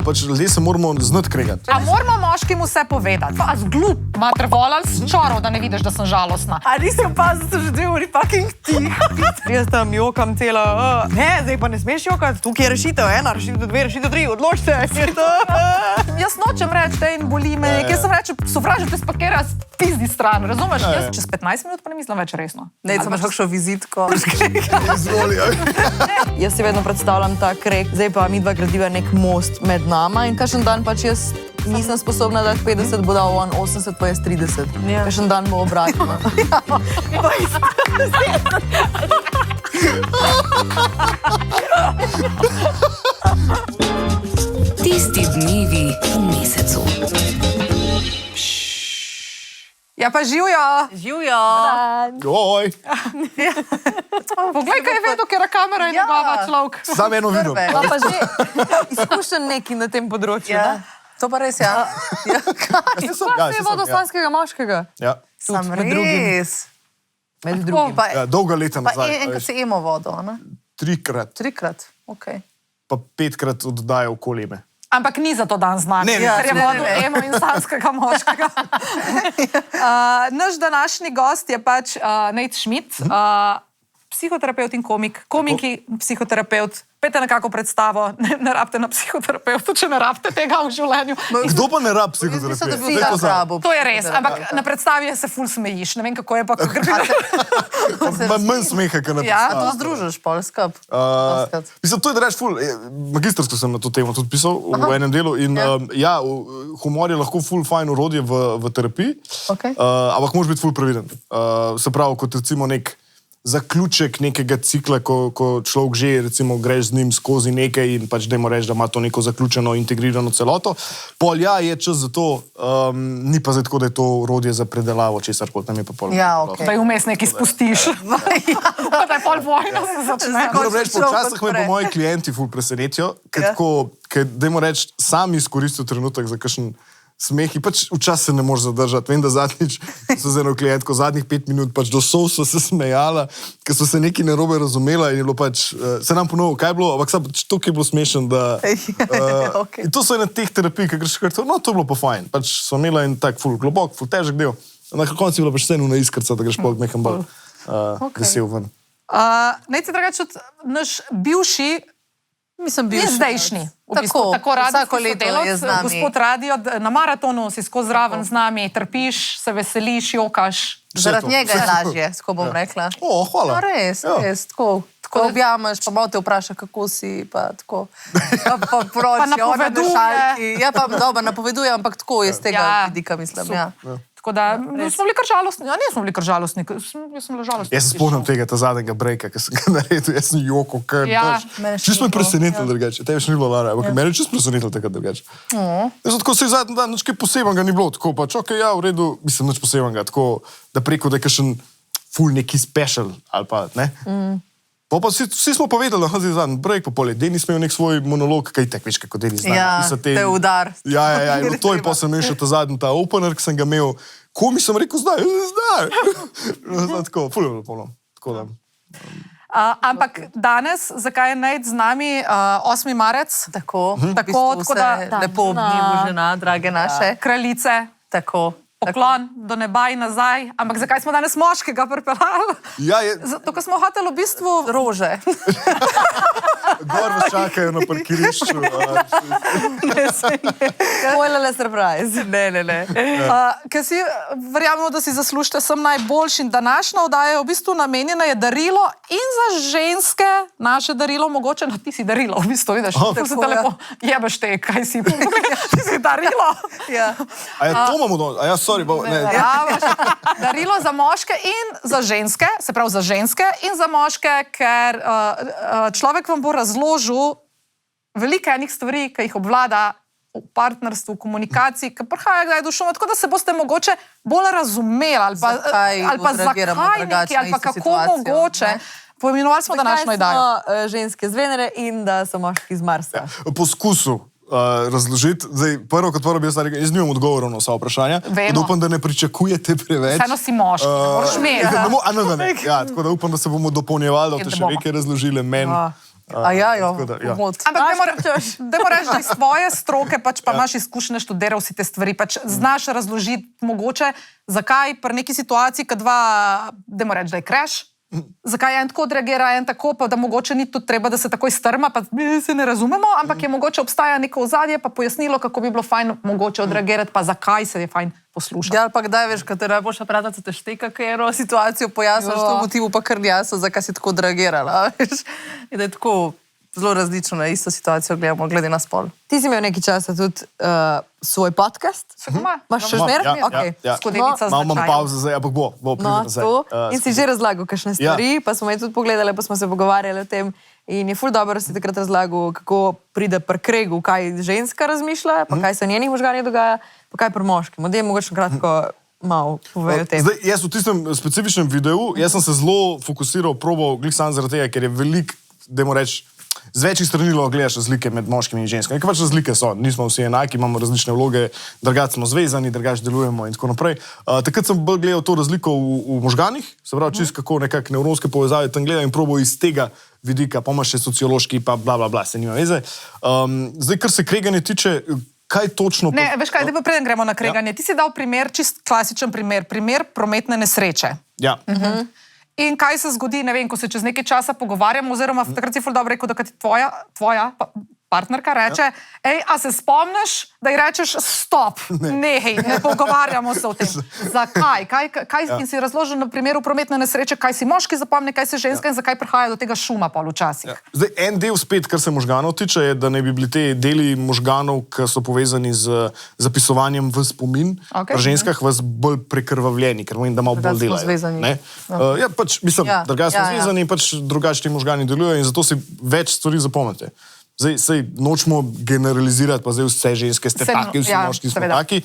pač ljudje se moramo znati kregati. A moramo moškim vse povedati? A zglup, mater volal s čorov, da ne vidiš, da sem žalostna. A nisi opazil, da so že 2 uri fucking tih. Jaz tam jokam cela. Ne, zdaj pa ne smeš jokati. Tukaj je rešitev 1, rešitev 2, rešitev 3. Odloč se. Jaz nočem reči, da in boli me. Jaz sem reči, sovražite spakera s pizdi stran, razumeš? Jaz čez 15 minut pa ne mislim več resno. Ne, sem imaš kakšno vizitko. Izvoli, Jaz si vedno predstavljam ta kreg, zdaj pa mi dva gradiva nek most med nama in kakšen dan pač jaz nisem sposobna dati 50, bo dal on 80, pa jaz 30. Ja. Kakšen dan bo obratno. Tisti dnevi v mesecu. Ja pa živjo. Živjo. Oj, Poglej, kaj je vedel, ker je kamera in njegova človek. samo eno vidim. Pa pa že izkušen neki na tem področju, Ja. ne? To pa res, ja. Pa si vodoslanskega moškega. Ja. Sam med drugim. res. Med drugim. Pa, Ja, dolga leta pa nazaj. enkrat si emo vodo, ne? 3-krat, 3-krat, okej. pa 5-krat oddajo okoli me. Ampak ni za to dan z nami, Ne, ne, ker je ne, vodil ne. emo in sanskega moškega. Naš današnji gost je pač Nate Schmidt, psihoterapeut in komik. Komik in psihoterapeut. Pejte nekako predstavo, ne rabite na psihoterapeutu, če ne rabite tega v življenju. Kdo pa ne rab Mislim, da psihoterapeuta? bi vsi rabo. To je res, ampak na predstavi se ful smejiš. Ne vem, kako je pa, ko greš. Manj smeha, kot na Ja, A to združiš pol skup? Mislim, to je da reč ful. Magistrsko sem na to temo tudi pisal v enem delu in humor je lahko ful fajn orodje v terapiji, Okej. ampak moraš biti ful previden. Se pravi, kot recimo nek zaključek nekega cikla, ko človek že recimo greš z njim skozi nekaj in pač dajmo reči, da ima to neko zaključeno, integrirano celoto. Pol ja, je čas za to, ni pa zdaj tako, da je to orodje za predelavo, česar pol tam je pa pol. Ja, okej. Da je vmes nekaj spustiš. Pa da je pol vojna se začne. Moram reči, človek počasih me odpre. pa moji klienti ful presenetijo, ker tako, ker dajmo reči, sami izkoristijo trenutek za kakšen smeh in pač včasih se ne moreš zadržati. Vem, da zadnjič so z eno klientko zadnjih 5 minut pač do sol so se smejala, ker so se nekaj narobe razumela in je bilo pač, se nam ponovilo, kaj je bilo, ampak sam pač to, ki je bilo smešen, da... Okej. In to so ene teh terapij, ki greš kar to, no, to je bilo pa fajn. Pač so imela en tak ful globok, ful težek del. Na koncu je bila pač vseeno na iskrca, da greš pol nekam bolj vesel ven. Nec je drugače od naš bivši, Mislim, je zdajšnji. V bistvu, tako vsako radijski leto je sodelavec, z nami. gospod radio, na maratonu si skozi zraven z nami, trpiš, se veseliš, jokaš. Zaradi to. njega je lažje, tako bom rekla. O, hvala. No, res, Ja. res, tako. Tako objameš, pa malo te vpraša, kako si, pa tako. Pa proči, ona napoveduje. na šalki. Ja, pa dobro, napoveduje, ampak tako je z tega Ja. vidika, mislim, ja. Tako da smo bili kar žalostni. Ja, nismo bili kar žalostni, jaz sem bila žalostna. Jaz se spomnim tega zadnjega brejka, ki sem ga naredil, jaz sem joko, kar Ja. Mene še čisto me ni bilo, presenetil drugače. Tebi še ni bilo Lara, ampak mene je čisto presenetil tega drugače. Jaz sem tako se zadnji dan, nič kaj posebenega ni bilo, tako pač, ok, ja, v redu, mislim, nič posebenega, tako, da preko, da je kakšen ful neki special, ali pa, ne. Pa vsi smo povedali, da je zadnji brejk, pa pol je Denis imel nek svoj monolog, kaj tak, veš, kako Denis zna. Ja, napisati te udar. Ja, in to je pa sem imel še ta zadnji, ta opener, ki sem ga imel, ko mi sem rekel, zdaj. Tako, ful je bilo polno. Tako da. Ampak danes, zakaj je Nate z nami, 8. marec, Tako, Tako, v tako bistvu da- se lepo obnivu žena, drage naše. kraljice, Tako. poklon do neba in nazaj. Ampak zakaj smo danes moškega pripeljali? Ja, je, Zato, ker smo hoteli v bistvu Rože. gor vas čakajo na parkirišču. Spoiler surprise. Ne. ker si verjamemo, da si zaslužite sem najboljši. In današnja oddaja je v bistvu namenjena je darilo in za ženske, naše darilo, mogoče, no ti si darilo, v bistvu, vidiš, tako se te lepo jebeš te, kaj si, ti si darilo. Ja. A ja, to imamo dol, a ja, sorry, ne. Ja, veš, darilo za moške in za ženske, se pravi za ženske in za moške, ker človek vam bo razložil veliko enih stvari, ki jih obvlada v partnerstvu, v komunikaciji, ki prihaja kdaj do šuma, tako da se boste mogoče bolj razumeli ali pa Zakaj odreagiramo zakaj drugače neki na ali pa isto kako situacijo, mogoče. ne? Poimenovali smo današnjo Zakaj oddajo. smo ženske z Venere in da so moški z Marsa. Poskusil razložiti. Zdaj, prvo kot prvo bi jaz rekel, jaz nimam odgovorov na vsa vprašanja. Vemo. Da upam, da ne pričakujete preveč. Vseeno si moški, ne moreš imeti. Ja, tako da upam, da se bomo dopolnjevali, da boste še nekaj razložili meni. A ja, jo, Tako da, ja. pomot. Ampak dajmo reči, da iz svoje stroke pač pa imaš izkušnje, študiral si te stvari, pač znaš razložiti mogoče, zakaj pri neki situaciji, kad dva, dajmo reči, da je crash, zakaj en tako odreagira, en tako, pa da mogoče ni tudi treba, da se takoj strma, pa se ne razumemo, ampak je mogoče obstaja neko ozadje, pa pojasnilo, kako bi bilo fajn mogoče odreagirati, pa zakaj se je fajn poslušati. Ja, ali pa kdaj veš, katera boš napravila, da te šteka, kaj eno situacijo pojasniš, to motivu pa kar ni jasno, zakaj si tako odreagirala, veš. In da je tako zelo različno na isto situacijo gledamo, glede na spol. Ti si imel nekaj časa tudi svoj podcast? Imaš še zmeraj? Okay. Skodelica Malo imam značaja. pauze zdaj, ampak bo No, pridem nazaj. to. In si že razlagal kakšne stvari, pa smo jih tudi pogledali, pa smo se pogovarjali o tem. In je ful dobro, da si takrat razlagal, kako pride pri kregu, kaj ženska razmišlja, pa kaj se v njenih možganjih dogaja, pa kaj pri moškem. Odej mogoče kratko malo povej o tem. Zdaj, jaz v tistem specifičnem videu, jaz sem se zelo fokusiral, probal, glih sam zaradi tega, ker je velik, dajmo reči, z večjih strani lahko gledaš razlike med moškimi in ženskami. Ker pač razlike so, nismo vsi enaki, imamo različne vloge, drugače smo zvezani, drugače delujemo in tako naprej. Takrat sem bolj gledal to razliko v možganih, se pravi, čisto kako nekak nevronske povezave tam gledam in probal iz tega vidika, pa imaš še sociološki, pa bla, bla, bla, se nima veze. Zdaj, kar se kreganja tiče, kaj točno... Ne, veš kaj, da preden gremo na kreganje. Ti si dal primer, čist klasičen primer prometne nesreče. Ja. In kaj se zgodi, ne vem, ko se čez nekaj časa pogovarjamo, oziroma takrat si ful dobro rekel, da kad ti tvoja partnerka reče, ej, a se spomniš, da ji rečeš stop, nehej, ne pogovarjamo se o tem. Zakaj? In si razložil na primeru prometne nesreče, kaj si moški zapomni, kaj si ženska in zakaj prihaja do tega šuma pol včasih. Zdaj, en del spet, kar se možganov tiče, je, da ne bi bili te deli možganov, ki so povezani z zapisovanjem v spomin, pri ženskah vas bolj prekrvavljeni, ker vem, da malo bolj delajo. Zvezani. Ja, pač, mislim, drugače smo zvezani in pač drugačni možgani delujejo in zato si več stvari zapomnite. Zdaj, sej nočemo generalizirati, pa zdaj vse ženske ste taki, vsi moški smo taki.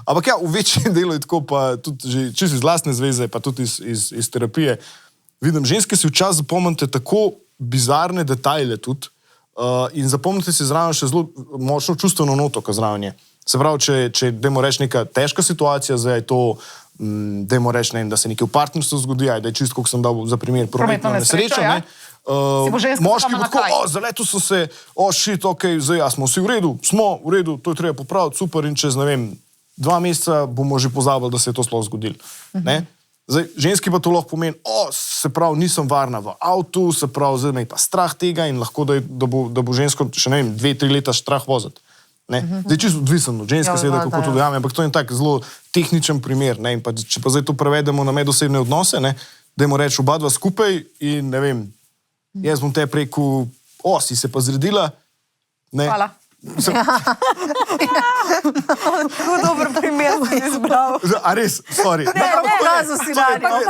Ampak ja, v večjem delu je tako, pa tudi že čisto iz lastne zveze, pa tudi iz terapije. Vidim, ženske si včasih zapomnite tako bizarne detajle tudi in zapomnite si zraven še zelo močno čustveno noto, ko zraven je. Se pravi, če dajmo reči neka težka situacija, zdaj je to, dajmo reči, da se nekaj v partnerstvu zgodi, da je čisto, kot sem dal za primer, prometno nesrečo, ne. Moški bo tako, zaletel sem se, shit, ok, zdaj, a smo vsi v redu, to je treba popraviti, super, in čez, ne vem, 2 meseca bomo že pozabili, da se je to sploh zgodilo. Zdaj, ženski pa to lahko pomeni, se pravi, nisem varna v avtu, se pravi, zdaj me je pa strah tega in lahko, da bo žensko še, ne vem, 2-3 leta strah voziti. Zdaj, čisto odvisen od ženske, seveda, kako to dojame, ampak to je tak zelo tehničen primer, ne, in pa, če pa zdaj to prevedemo na medosebne odnose, ne, dajmo reči oba dva skupaj in, ne vem, jaz bom te rekel, si se pa zredila. Ne. Hvala. Kako dober primer si izbral. A res, sorry.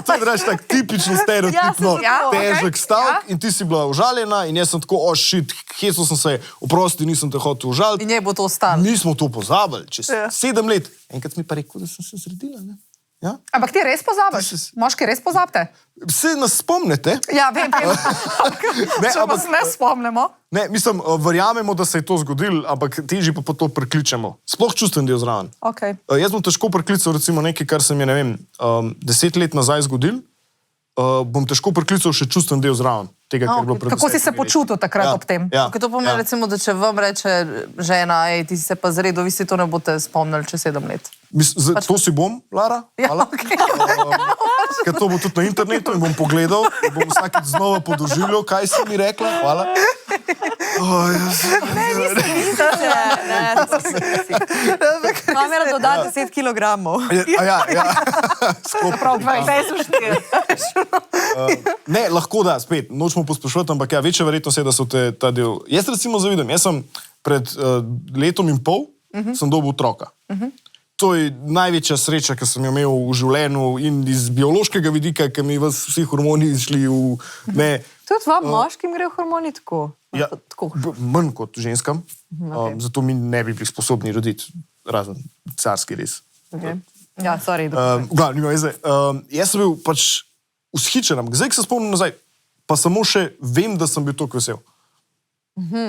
To je draž tak tipično stereotipno težek stavek in ti si bila užaljena in jaz sem tako, shit, hecel sem se, oprosti, nisem te hotel užaliti. In njej bo to ostalo. Nismo to pozabili, čez 7 let. Enkrat mi pa rekel, da sem se zredila, ne. Ja? Ampak ti res pozabiš? Moški res pozabite? Se nas spomnite? Ja, vem. Če vas ne spomnimo. Ne, mislim, verjamemo, da se je to zgodilo, ampak težje pa to prekličemo. Sploh čustven del zraven. Okay. Jaz bom težko preklical recimo nekaj, kar se mi je, ne vem, 10 let nazaj zgodil, bom težko preklical še čustven del zraven. Tega, kako si se počutil takrat ob tem? To pomeni, recimo, da če vam reče žena, ti si se pa zredil, vi si to ne boste spomnili čez 7 let. To si bom, Lara. Hvala. Ker to bo tudi na internetu in bom pogledal, bom vsakeč znova podoživljal, kaj si mi rekla. Hvala. Kamera doda 10 kilogramov. Ja. Prav 20. Ne, lahko da, spet, nočemo pospešovati, ampak ja, večja verjetnost je, da so te ta del... Jaz recimo zavidam, jaz sem pred letom in pol sem dobil otroka. To je največja sreča, ki sem jo imel v življenju in iz biološkega vidika, ker mi vsi hormoni išli v... Tudi vam moškim grejo hormoni tako? Ja, manj kot ženskam, zato mi ne bi bili sposobni roditi, razen carski res. Ja, sorry. Nima veze. Jaz sem bil pač vzhičen, ampak zdaj, ko se spomnim nazaj, pa samo še vem, da sem bil toliko vesel.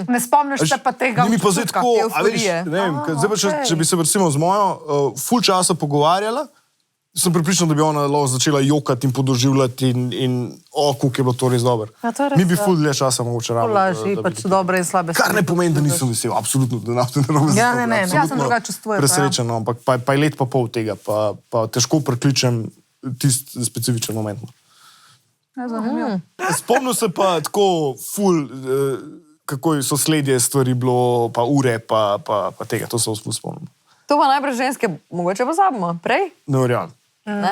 Ne spomniš se pa tega ni mi pa zdaj tako, a veš, ne vem, zdaj pa če bi se recimo z mojo ful časa pogovarjala, sem pripričan, da bi ona začela jokati in podoživljati in koliko je bilo to res dobro. Ja, to je res, Mi bi ja. ful dlje časa mogoče rabili. Laži, pač dobre in slabe. Kar ne pomeni, da nisem vesel, absolutno, da nafte narobe. Ja, ne, ja sem drugače čustvujem. Presrečen, no, ampak pa je let pa pol tega, pa težko prekličem tisti specifičen moment. Spomnil se pa tako ful, kako so sledje stvari bilo, pa ure, pa tega, to se spomnim. To pa najbrž ženske mogoče pozabimo. Prej? Ne verjamem.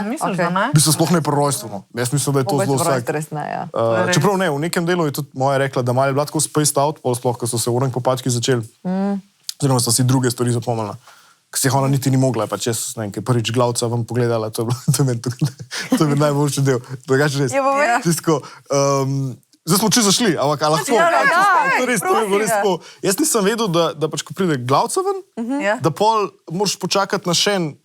Misliš, da ne? Bi se sploh ne pri rojstvu. No. Jaz mislim, da je to zelo vsak. Ja. Čeprav ne, v nekem delu je tudi moja rekla, da malo je bila tako spaced out, pol sploh, ko so se orang popadki začeli. Oziroma so si druge stvari zapomnila. Ker si jih ona niti ni mogla, pa če so prvič glavca vam pogledala, to je bil najboljši del. Drugače res. Tisko, zdaj smo čisto zašli, ampak lahko. Jaz nisem vedel, da pač ko pride glavca ven, da pol moraš počakati na še en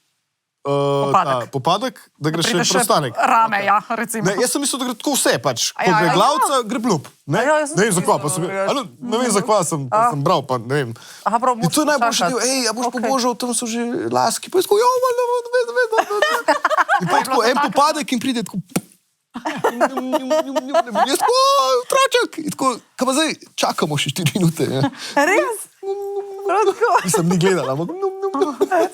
popadek, da gre še preostanek. Rame, ja, recimo. Ne, jaz sem mislil, da gre tako vse, pač. Ko gre glavca, gre blub. Ne vem zakva, ne vem zakva sem bral, pa ne vem. In to je najboljši del, a boš pobožal, tam so že laski, pa je tako, in pa je tako en popadek in pride tako, jaz tako, otroček, in tako, kaj pa zdaj, čakamo še 4 minute. Res? Nisem ni gledala, ampak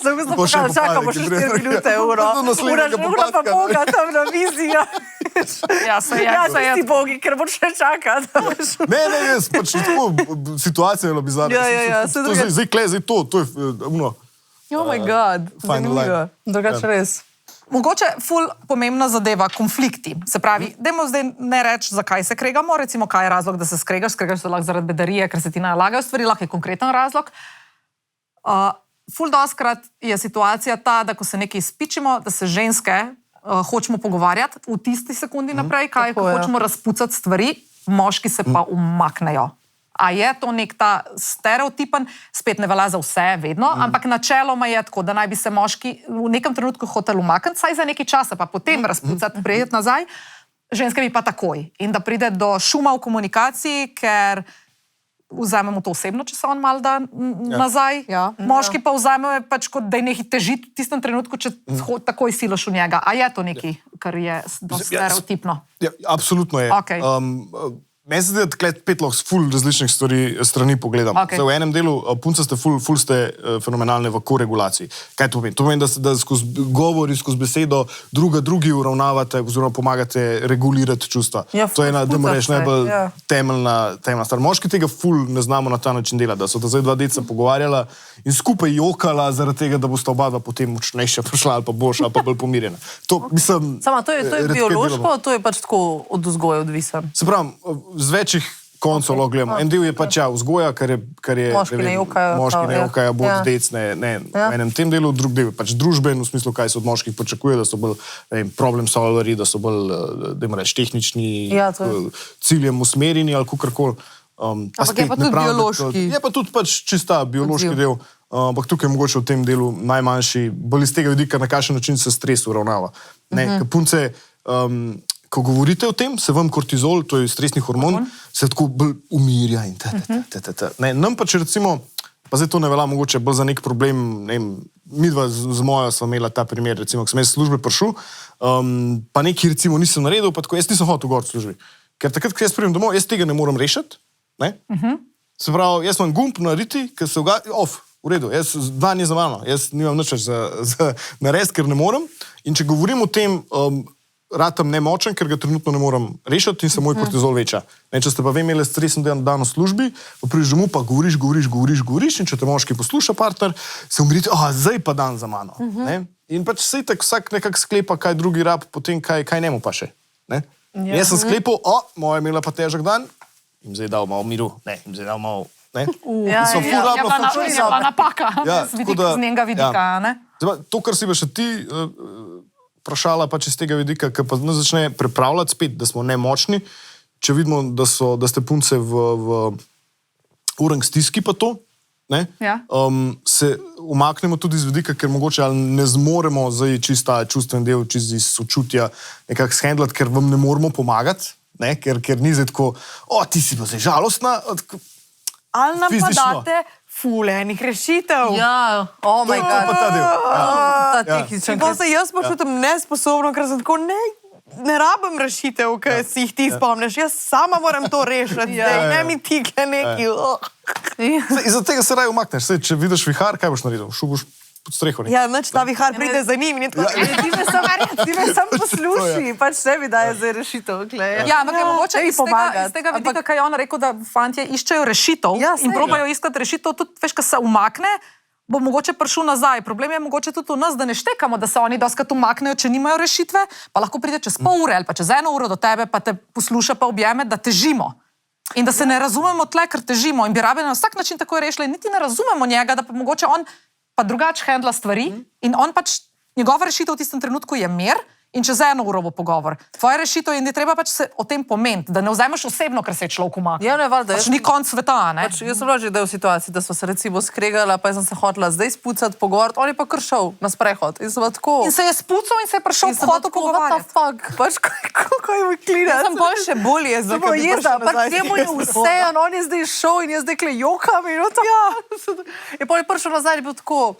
Zdaj mi smo pokazali, čakamo še 4 minute, uro pa boga tam na vizijo. Ja, se je. Ti bogi, ker boš še čakati. Ne, jaz pač tako, situacija je bila bizarna. Zdaj to je, Oh my god, zanimivo. Drugače res. Mogoče ful pomembna zadeva, konflikti. Se pravi, dajmo zdaj ne reči, zakaj se kregamo, recimo, kaj je razlog, da se skregaš se lahko zaradi bedarije, ker se ti nalagajo stvari, lahko je konkreten razlog. Ful doskrat je situacija ta, da ko se nekaj izpičimo, da se ženske hočemo pogovarjati v tisti sekundi naprej, kaj hočemo razpucati stvari, moški se pa umaknejo. A je to nek ta stereotipen, spet ne velja za vse, vedno, ampak načeloma je tako, da naj bi se moški v nekem trenutku hotel umakniti, saj za nekaj časa, pa potem razpucati, prijeti nazaj, ženske bi pa takoj. In da pride do šuma v komunikaciji, ker vzamemo to osebno, če se on mal da nazaj. Ja. Moški pa vzamemo pač kot, da je nekaj težiti v tistem trenutku, če takoj siloš v njega. A je to nekaj, kar je dosti stereotipno? Ja, absolutno je. Okay. Meni se zdi, da tklet pet lahko ful različnih strani pogledam. Okay. V enem delu punce ste ful ste fenomenalne v koregulaciji. Kaj to pomeni? To pomeni, da skozi govor in skozi besedo drugi uravnavate oziroma pomagate regulirati čustva. Ja, to je ena, da mu reči, najbolj temeljna stvar. Moški tega ful ne znamo na ta način delati, da so ta zdaj dva deca pogovarjala in skupaj jokala zaradi tega, da bosta oba dva potem močnejša prišla ali pa boljša ali pa bolj pomirjena. To, mislim, Sama, to je biološko, to je pač tako od vzgoja odvisen. Se pravi, z večjih koncov lahko gledamo. En del je pač vzgoja, kar je moški ne jokajo, bolj dec, ne v enem tem delu, drug del je pač družben, v smislu, kaj se od moških pričakuje, da so bolj problem solveri, da so bolj, dajmo reči, tehnični, ciljem usmerjeni ali kakorkoli. Ampak je pa tudi biološki. Je pa tudi pač čista biološki del, ampak tukaj je mogoče v tem delu najmanjši, bolj iz tega vidika, na kakšen način se stres uravnava. Ker punce, ko govorite o tem, se vam kortizol, to je stresni hormon, se tako bolj umirja in nam pa če recimo, pa zdaj to ne velja mogoče bolj za nek problem, ne vem, midva z mojo sva imela ta primer, recimo, ko sem jaz službe prišel, pa nekaj recimo nisem naredil, pa tako, jaz nisem hotel gor v službi. Ker takrat, ko jaz pridem domov, jaz tega ne moram rešiti, ne? Se pravi, jaz imam gumb nariti, ker se v redu, jaz dan je za mano, jaz nimam nič za narediti, ker ne morem. In če govorim o tem, ratam nemočen, ker ga trenutno ne morem rešiti in se moj kortizol veča. Če ste pa vi imeli stresen dan v službi, pa prideš domov, pa govoriš in če te moški posluša partner, se umirite, zdaj pa dan za mano. In pač se itak vsak nekako sklepa, kaj drugi rab, potem kaj njemu pa še. Jaz sem sklepal, moja imela pa težak dan, jim zdaj dal malo miru, jim zdaj dal malo, Je bila napaka z njenega vidika, ne? To, kar si pa še ti vprašala pač iz tega vidika, ker pa nas začne pripravljati spet, da smo nemočni, če vidimo, da ste punce v urang stiski pa to, se umaknemo tudi iz vidika, ker mogoče ali ne zmoremo zdaj čista čustven del, čist iz sočutja nekako shendlati, ker vam ne moramo pomagati, ker ni zdaj tako, ti si pa zdaj žalostna. Ali nam pa date fulenih rešitev. Ja, oh my To pa god. ta del. Ta In tehničen. pa se jaz počutim nesposobno, ker sem tako ne rabim rešitev, ki si jih ti spomniš. Jaz sama moram to rešiti, ne mi tikle neki. Iz tega se raje umakneš. Sej, če vidiš vihar, kaj boš naredil? Šel boš pod streho. Ne? Ja, noč ta vihar pride za njim in je tako. Ti me sam posluši, pač sebi daje za rešitev. Ja, ampak je mogoče Ej, pomagati. iz tega vidika, kaj je on rekel, da fantje iščejo rešitev Ja, in sej. probajo iskati rešitev, tudi veš, ko se umakne, bo mogoče prišel nazaj. Problem je mogoče tudi v nas, da ne štekamo, da se oni doskrat umaknejo, če nimajo rešitve, pa lahko pride čez pol ure ali pa čez 1 uro do tebe, pa te posluša, pa objeme, da težimo. In da se ne razumemo tle, ker težimo in bi rabili na vsak način tako rešili, in niti ne razumemo njega, da pa mogoče on pa drugače handla stvari in on pač, njegova rešitev v tistem trenutku je mir in čez 1 uro bo pogovor. Tvoja rešitev je, da je treba pač se o tem pomeniti, da ne vzameš osebno, ker se je človek umaknil. Ja, ne, valjda. Pač ni konc sveta, ne? Pač, jaz sem bila že del situacije, da smo se recimo skregala, pa jaz sem se hotela zdaj spucati, pogovoriti, on je pa kar šel na sprehod. In sem bila tako... In se je spucal in se je prišel v hotel pogovarjati. Pač, kako je mi klina? Jaz sem bolj še bolje, Sem bila jezda, pa njemu je vse, on je zdaj šel in jaz zdaj kle jokam in to. Ja. In pa je prišel nazaj in bil tako,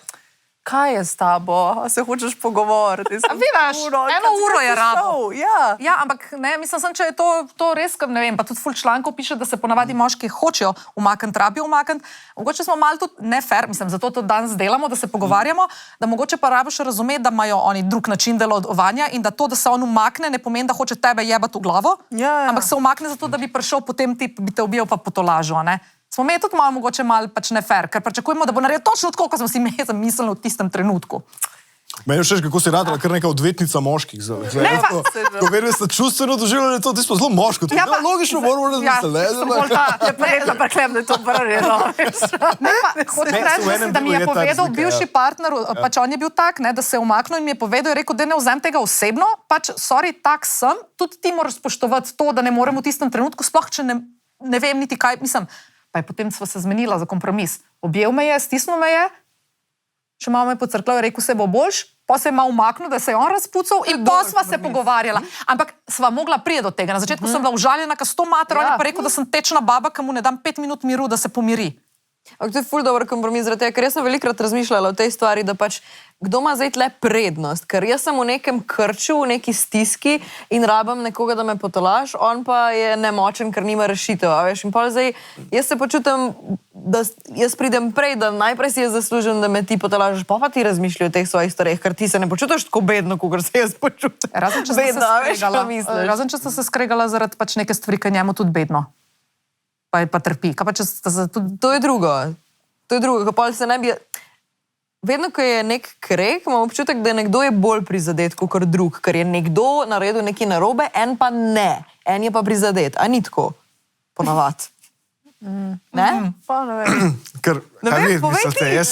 kaj je s tabo, a se hočeš pogovoriti? A vidiš, 1 uro je rabil. Ja. Ja, ampak ne, mislim, sem, če je to res, ne vem, pa tudi ful člankov piše, da se ponavadi moški hočejo umakniti, rabijo umakniti. Mogoče smo malo tudi ne fair, mislim, zato to danes delamo, da se pogovarjamo, da mogoče pa rabiš razumeti, da imajo oni drug način delovanja in da to, da se on umakne, ne pomeni, da hoče tebe jebati v glavo, ampak se umakne zato, da bi prišel potem ti, bi te ubijal pa potolažil, ne? Smo imeli tudi malo, mogoče malo pač ne fair, ker pričakujemo, da bo naredil točno tako, kot smo si mislili v tistem trenutku. Meni všeč, kako si radila, kar neka odvetnica moških. Ko verjame, ste čustveno doživljali to, ti smo zelo moško. Ja, pa- Logično moramo razmisliti. Je pa rekla, preklem, da je to brnjeno. Ne, pa, hočem Ne, reči, v enem da mi delu je je ta povedal razlika, bivši ja. partner, pač on je bil tak, ne, da se je umaknil in mi je povedal, je rekel, da ne vzem tega osebno, pač, sorry, tak sem, tudi ti moraš spoštovati to, da ne morem v tistem trenutku, sploh če ne vem niti kaj, mislim, pa je potem sva se zmenila za kompromis. Objel me je, stisnil me je, še malo me je pocrkljal, rekel se bo boljš, pa se je malo umaknil, da se je on razpucal in pa sva se pogovarjala. Ampak sva mogla priti do tega. Na začetku sem bila užaljena, ker 100 mater, on je pa rekel, da sem tečna baba, ki mu ne dam 5 minut miru, da se pomiri. Ampak to je ful dober kompromis, zaradi tega, ker jaz sem velikrat razmišljala o tej stvari, da pač kdo ima zdaj tle prednost, ker jaz sem v nekem krču, v neki stiski in rabim nekoga, da me potolaž, on pa je nemočen, ker nima rešitev, a veš, in pa zdaj jaz se počutim, da jaz pridem prej, da najprej si jaz zaslužim, da me ti potolažeš, pa ti razmišljajo o teh svojih stvareh, ker ti se ne počutiš tako bedno, kot se jaz počutim. Razen, če sta se Bedno, a veš, skregala. kaj misliš? Razen, če sta se skregala zaradi pač neke stvari, ki njemu tudi bedno. Pa je pa trpi. Kaj pa če sta se tudi... To je drugo. To je drugo, ko pa se ne bi... Vedno, ko je nek kreg, imam občutek, da nekdo je bolj prizadet kot drug, ker je nekdo naredil nekaj narobe, en pa ne. En je pa prizadet. A ni tako? Ponavadi. Ne? Pa ne vem. Ker, Ne kaj vem, vi povej mislite, ti. jaz...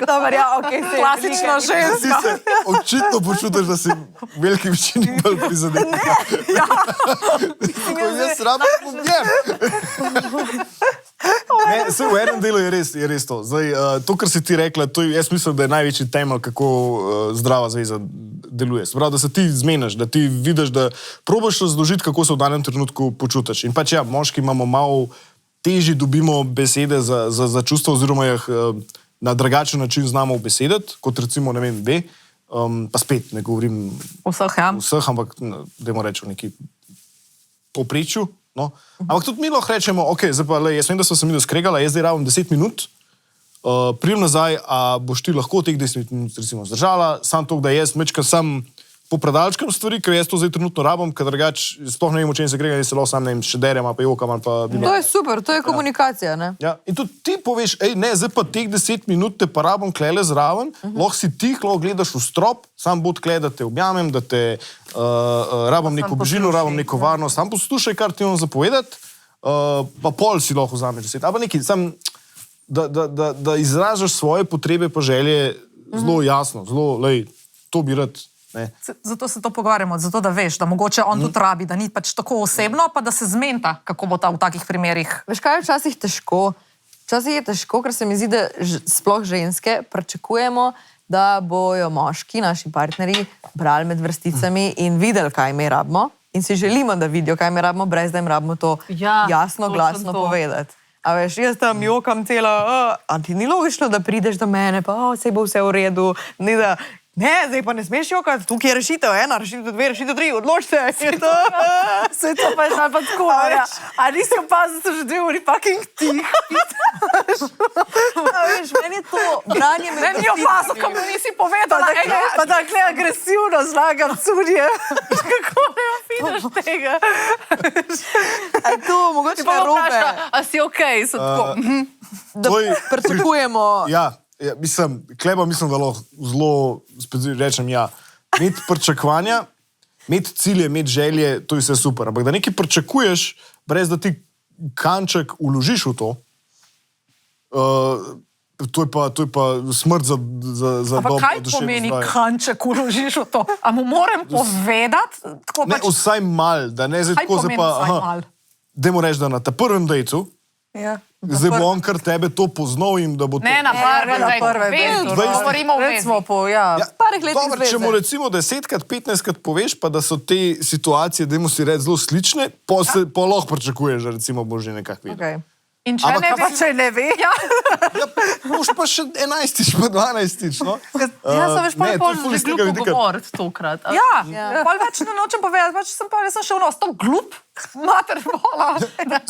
Dobar, ja, okej. sej, Klasična velika- ženska. Ti se očitno počutiš, da si v veliki večini bolj prizadet. Ko jaz rabim objem. Ne, saj v enem delu je res to. Zdaj, to, kar si ti rekla, to je, jaz mislim, da je največji temelj, kako zdrava zveza deluje. Se pravi, da se ti zmeniš, da ti vidiš, da probaš razložiti, kako se v danem trenutku počutiš. In pač ja, moški imamo malo težje dobimo besede za čustva, oziroma jih na drugačen način znamo besediti, kot recimo, ne vem, B. Pa spet ne govorim Vseh, ja. vseh, ampak dajmo reči v neki povprečju. No. Ampak tudi mi lahko rečemo, ok, zdaj pa, le, jaz vem, da sem se mi skregala, jaz zdaj rabim 10 minut, prijem nazaj, a boš ti lahko teh 10 minut recimo zdržala, sam to, da jaz mečkam sam popredalčkam stvari, ker jaz to zdaj trenutno rabim, ker drugač sploh ne vem, o čem se grega, jaz se lahko sam ne vem, še derem, pa jokam, ali pa... To je super, to je komunikacija, ne? Ja, in tudi ti poveš, ej, ne, zdaj pa teh 10 minut te pa rabim klele zraven, lahko si tih, lahko gledaš v strop, sam bod klej, da te objamem, da te rabim neko bližino, rabim neko varnost, sam poslušaj, kar ti imam zapovedati, pa pol si lahko vzameš 10. Ali pa nekaj, sam, da izražaš svoje potrebe pa želje zelo jasno, zelo, lej, to bi rad. Ne. Zato se to pogovarjamo, zato da veš, da mogoče on tudi rabi, da ni pač tako osebno, pa da se zmenta, kako bo ta v takih primerih. Veš kaj je včasih težko? Včasih je težko, ker se mi zdi, da sploh ženske pričakujemo, da bojo moški, naši partnerji, brali med vrsticami in videli, kaj mi rabimo. in si želimo, da vidijo, kaj mi rabimo, brez da jim rabimo to jasno, točno glasno to. povedati. A veš, jaz tam jokam cela, a ti ni logično, da prideš do mene, pa sej bo vse v redu, ni da, ne, zdaj pa ne smeš jokati, tukaj je rešitev, ena, rešitev dve, rešitev tri, odločite. Vse to pa je šla pa tako, ja. A nisi opazil, da so že 2 uri fucking tih. A veš, meni je to branje med Ni opazil, ko mi nisi povedala. Pa takle agresivno zlagam cunje. Kako ne opidaš tega? A je to mogoče narobe, A si okej, so tako. da Tvoj- pričakujemo. Ja, mislim, Kleba mislim, da lahko zelo, spet rečem ja, imeti pričakovanja, imeti cilje, imeti želje, to je vse super. Ampak da nekaj pričakuješ, brez da ti kanček uložiš v to, to je pa smrt za Ampak dobro kaj duševno pomeni zdravje. kanček uložiš v to? A mu moram povedati? Tako Ne, pač, vsaj mal, da ne zdaj kaj tako zdaj pomeni pa, vsaj mal? dajmo reči, da na ta prvem dejcu, Ja. zdaj bo on kar tebe to poznal in da bo to... Ne, na prvem, na prvem dejcu, dejcu. govorimo o Recimo vezi. po, ja. Parih let Dobro, če mu zveze. recimo 10krat, 15krat poveš, pa da so te situacije, dajmo si reči, zelo slične, pa lahko pričakuješ, da recimo bo že nekako videl. Okay. In če Ampak ne Pa veš, če ne ve, ja. Ja, boš pa še 11, pa 12. No? Ja, sem veš, Ne, to pol je ful že iz tega glupo vidika. govoriti tokrat. ja, pol več ne nočem povedati, pač sem pa, jaz sem še vnos, to glup, mater vola.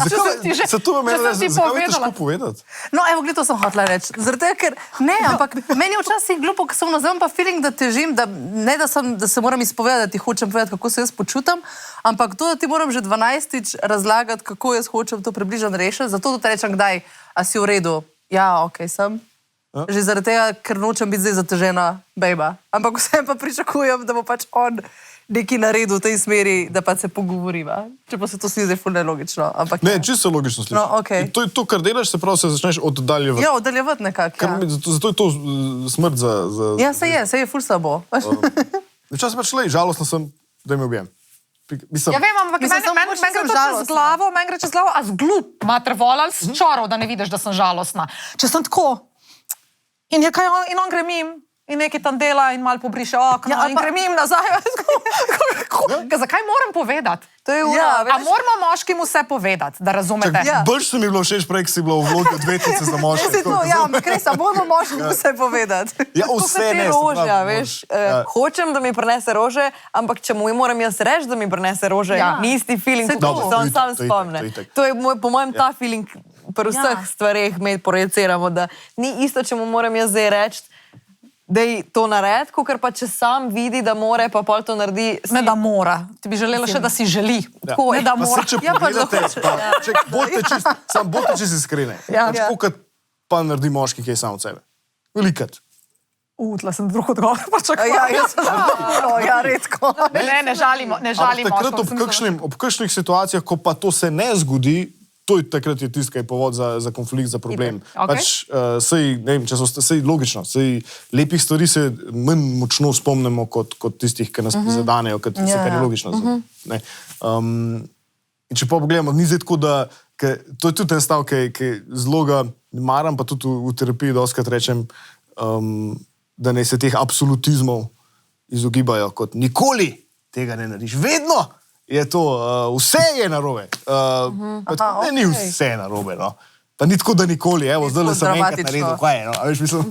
Če sem ti že, Zato me če sem ti zakaj je težko povedala. povedati? No, evo, gled, to sem hotela reči. Zaradi tega, ker ne, ampak meni je včasih glupo, ker sem nazem pa feeling, da težim, da ne da se moram izpovedati, da ti hočem povedati, kako se jaz počutam, ampak to, da ti moram že 12-tič razlagati, kako jaz hočem to približno rešiti, zato da te rečem, kdaj, a si v redu. Ja, ok, sem. Že zaradi tega, ker nočem biti zdaj zatežena bejba. Ampak vsem pa pričakujem, da bo pač on nekaj naredil v tej smeri, da pa se pogovoriva. Če pa se to sli zdaj ful nelogično. Ampak Ne, ja. čisto logično slišiš. No, okej. In to je to, kar delaš, se pravi, se začneš oddaljevati. Ja, oddaljevati nekako. Kar Ja. mi- Zato je to smrt za... Ja, se je ful slabo. Včasih pač lej, žalostno sem, da mi objem. Mislim, Ja vem, ampak Mislim, samo meni mogoče gre sem to čez žalostna. glavo, meni gre čez glavo, a z glup, mater vola ali s čorov, da ne vidiš, da sem žalostna. Če sem tako in je kaj in on gre mim in nekaj tam dela in malo pobriše okno Ja, in gre mim nazaj. Zakaj moram povedati? To je ura, Ja, A moramo moškim vse povedati, da razumete? Ja. Bolj se mi je bilo všeč, prej ko si bila v vlogi odvetnice za moške. Se to, ja, ampak res, a moramo moškim vse povedati. Ja, To so vse te ne. se rože, pravi, a veš. ja. Hočem, da mi prinese rože, ampak če mu moram jaz reči, da mi prinese rože, Ja. ni isti feeling, Saj kot to. če se on Dobro, sam to je itak, spomne. to je itak. To je po mojem ta feeling pri vseh Ja. stvareh, mi projiciramo, da ni isto, če mu moram jaz zdaj reči, da je to naredi, kot pa če sam vidi, da more, pa pol to naredi. Ne da mora. Ti bi želela še, da si želi. Ja. Tako, ne da Pa mora. se, če Ja, pač pogledate, lahko. pa, če bodite čist iskreni. Ja. Pač kolikrat pa naredi moški, ki je sam od sebe. Velikrat. Tla sem drug odgovor Ja, pričakovala. jaz sem no, ja, redko. Ne žalimo, ne žalimo. Ampak takrat ob kakšnih situacijah, ko pa to se ne zgodi, to je takrat je tisto, kaj je povod za konflikt, za problem. Itak, okej. Pač, ne vem, če so sej logično, sej lepih stvari se manj močno spomnimo kot tistih, ki nas zadanejo, kot vse, kar je logično. Ne. In če pa pogledamo, ni zdaj tako, da to je tudi en stav, ki zelo ga maram, pa tudi v terapiji doskrat rečem, da ne se teh absolutizmov izogibajo, kot nikoli tega ne narediš. Vedno je to, vse je narobe. Ne, ni vse narobe. No. Pa ni tako, da nikoli, evo, zdaj le sem enkrat dramatično. naredil, kaj je, no, a veš, mislim.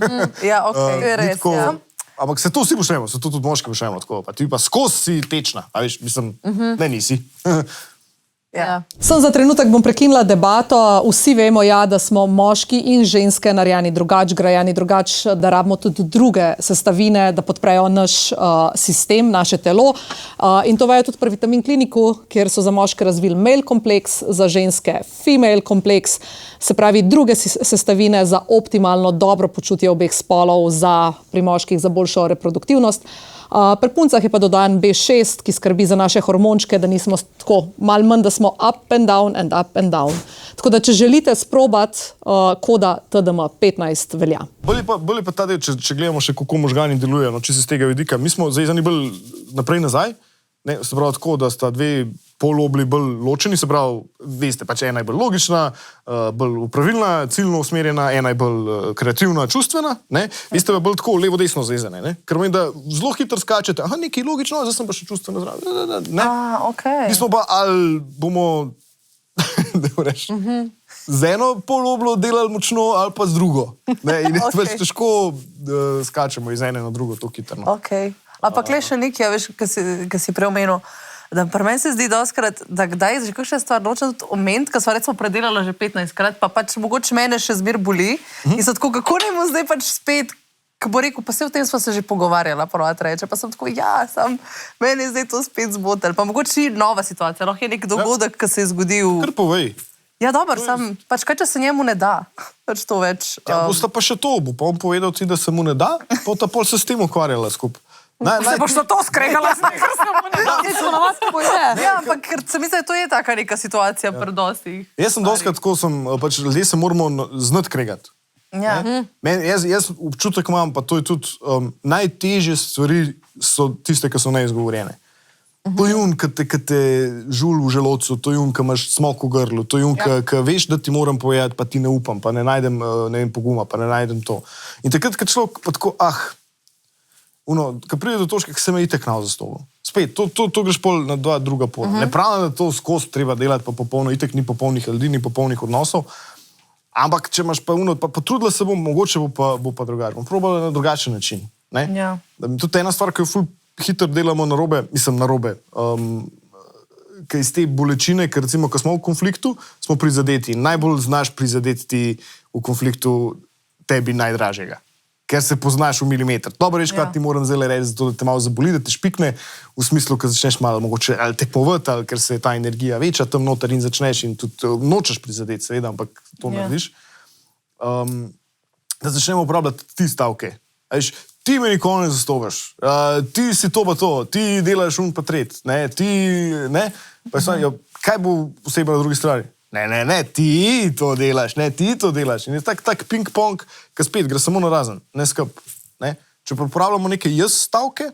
Ja, okej. je Ni res, tako, ja. ampak se to vsi počnemo, se to tudi moški počnemo tako, pa ti pa skozi si tečna, a veš, mislim, ne nisi. Ja. Sem za trenutek bom prekinila debato. Vsi vemo, ja, da smo moški in ženske narejeni drugače, grajeni drugače, da rabimo tudi druge sestavine, da podprejo naš sistem, naše telo. In to vejo tudi pri Vitamin Kliniku, kjer so za moške razvili male kompleks, za ženske female kompleks, se pravi druge sestavine za optimalno dobro počutje obeh spolov, pri moških za boljšo reproduktivnost. Pri puncah je pa dodan B6, ki skrbi za naše hormončke, da nismo tako malo manj, da smo up and down and up and down. Tako da, če želite sprobati, koda TDM15 velja. Bolje pa ta del, če gledamo še, kako možgani delujejo, no, če se z tega vidika. Mi smo zdaj bolj naprej nazaj, ne, se pravi tako, da sta dve polobli bolj ločeni, se pravi, veste, pač ena je bolj logična, bolj upravilna, ciljno usmerjena, ena je bolj kreativna, čustvena, ne? Veste pa bolj tako levo-desno zvezane, ne? Ker meni, da zelo hitro skačete, aha, nekaj logično, zdaj sem pa še čustveno zraven, ne? Okay. Mi smo pa, ali bomo, da rečem, z eno poloblo delali močno, ali pa z drugo, ne? In je več težko skačemo iz ene na drugo, to hitro. Okay. Ampak le še nekaj, veš, ki si preomenil, da pri meni se zdi doskrat, da kdaj že kakšna stvar nočem tudi omeniti, ker sva recimo predelala že 15-krat, pa pač mogoče mene še zmer boli in so tako, kako ne mu zdaj pač spet, ko bo rekel, pa se v tem sva se že pogovarjala, prvat reče, pa sem tako, ja, meni je zdaj to spet zmotil, pa mogoče ni nova situacija, lahko je nek dogodek, ki se je zgodil. Kar povej. Ja, dobro, pač kaj, če se njemu ne da, pač to več. Ja, bosta pa še to, bo pa on povedal ti, da se mu ne da, pol se s tem ukvarjala skupaj. Se boš na to skregala, ker se mu ne da. Ja, ampak ker se mi zdi, to je taka neka situacija pri dostih. Jaz sem doskrat tako, pač ljudje se moramo znati kregati. Ja. Jaz občutek imam, pa to je tudi najtežje stvari so tiste, ki so neizgovorjene. To je jun, ki te žul v želodcu, to je jun, ki imaš smok v grlu, to je jun, ki veš, da ti moram povedati, pa ti ne upam, pa ne najdem poguma, pa ne najdem to. In takrat, kad človek pa tako, ko pride do točke, ki se me itek nal za stolom. Spet, to greš pol na dva druga pola. Ne pravim, da to skozi treba delati, pa popolno, itek ni popolnih ljudi, ni popolnih odnosov, ampak če imaš pa trudila se bom, mogoče bo pa drugače. Bom probala na drugačen način. Ja. Tudi ena stvar, ki jo ful hitro delamo narobe, ki iz te bolečine, ker recimo, ko smo v konfliktu, smo prizadeti. Najbolj znaš prizadeti ti v konfliktu tebi najdražjega. Ker se poznaš v milimeter. Dobro reč, kaj ti moram zdaj reči, zato da te malo zaboli, da te špikne, v smislu, ko začneš malo mogoče ali tekmovati, ali ker se je ta energija večja tam noter in začneš in tudi nočeš prizadeti, seveda, ampak to narediš. Da začnemo uporabljati ti stavke. Veš, ti me nikoli ne zastopaš, ti si to pa to, ti delaš pa tret, ne? Pa kaj bo posebej na drugi strani? Ne, ti to delaš, In je tak ping-pong, ki spet gre samo na razen, ne skup. Če pa uporabljamo neke jaz stavke,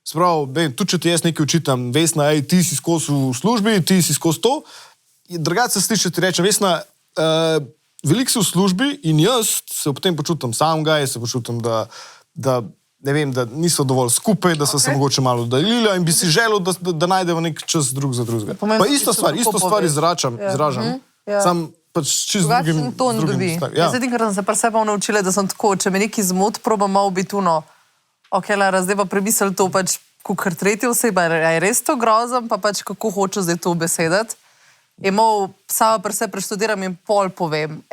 spravi, tudi če ti jaz nekaj učitam, Vesna, ti si skozi v službi, ti si skozi to, drugače se sliši, ti rečem, Vesna, veliko si v službi in jaz se ob tem počutim samega, se počutim, da ne vem, da niso dovolj skupaj, da so se mogoče malo oddaljili in bi si želel, da najdemo nek čas drug za drugega. Pa isto stvar izražam. Sam pač čist drugim stavim. Jaz edin, ker sem se pri sebi naučila, da sem tako, če me neki zmot, probam malo biti zdaj pa premisel to pač, kakor tretja oseba, je res to grozam, pa pač kako hoče zdaj to besedati. Sama pri sebi preštudiram in pol povem,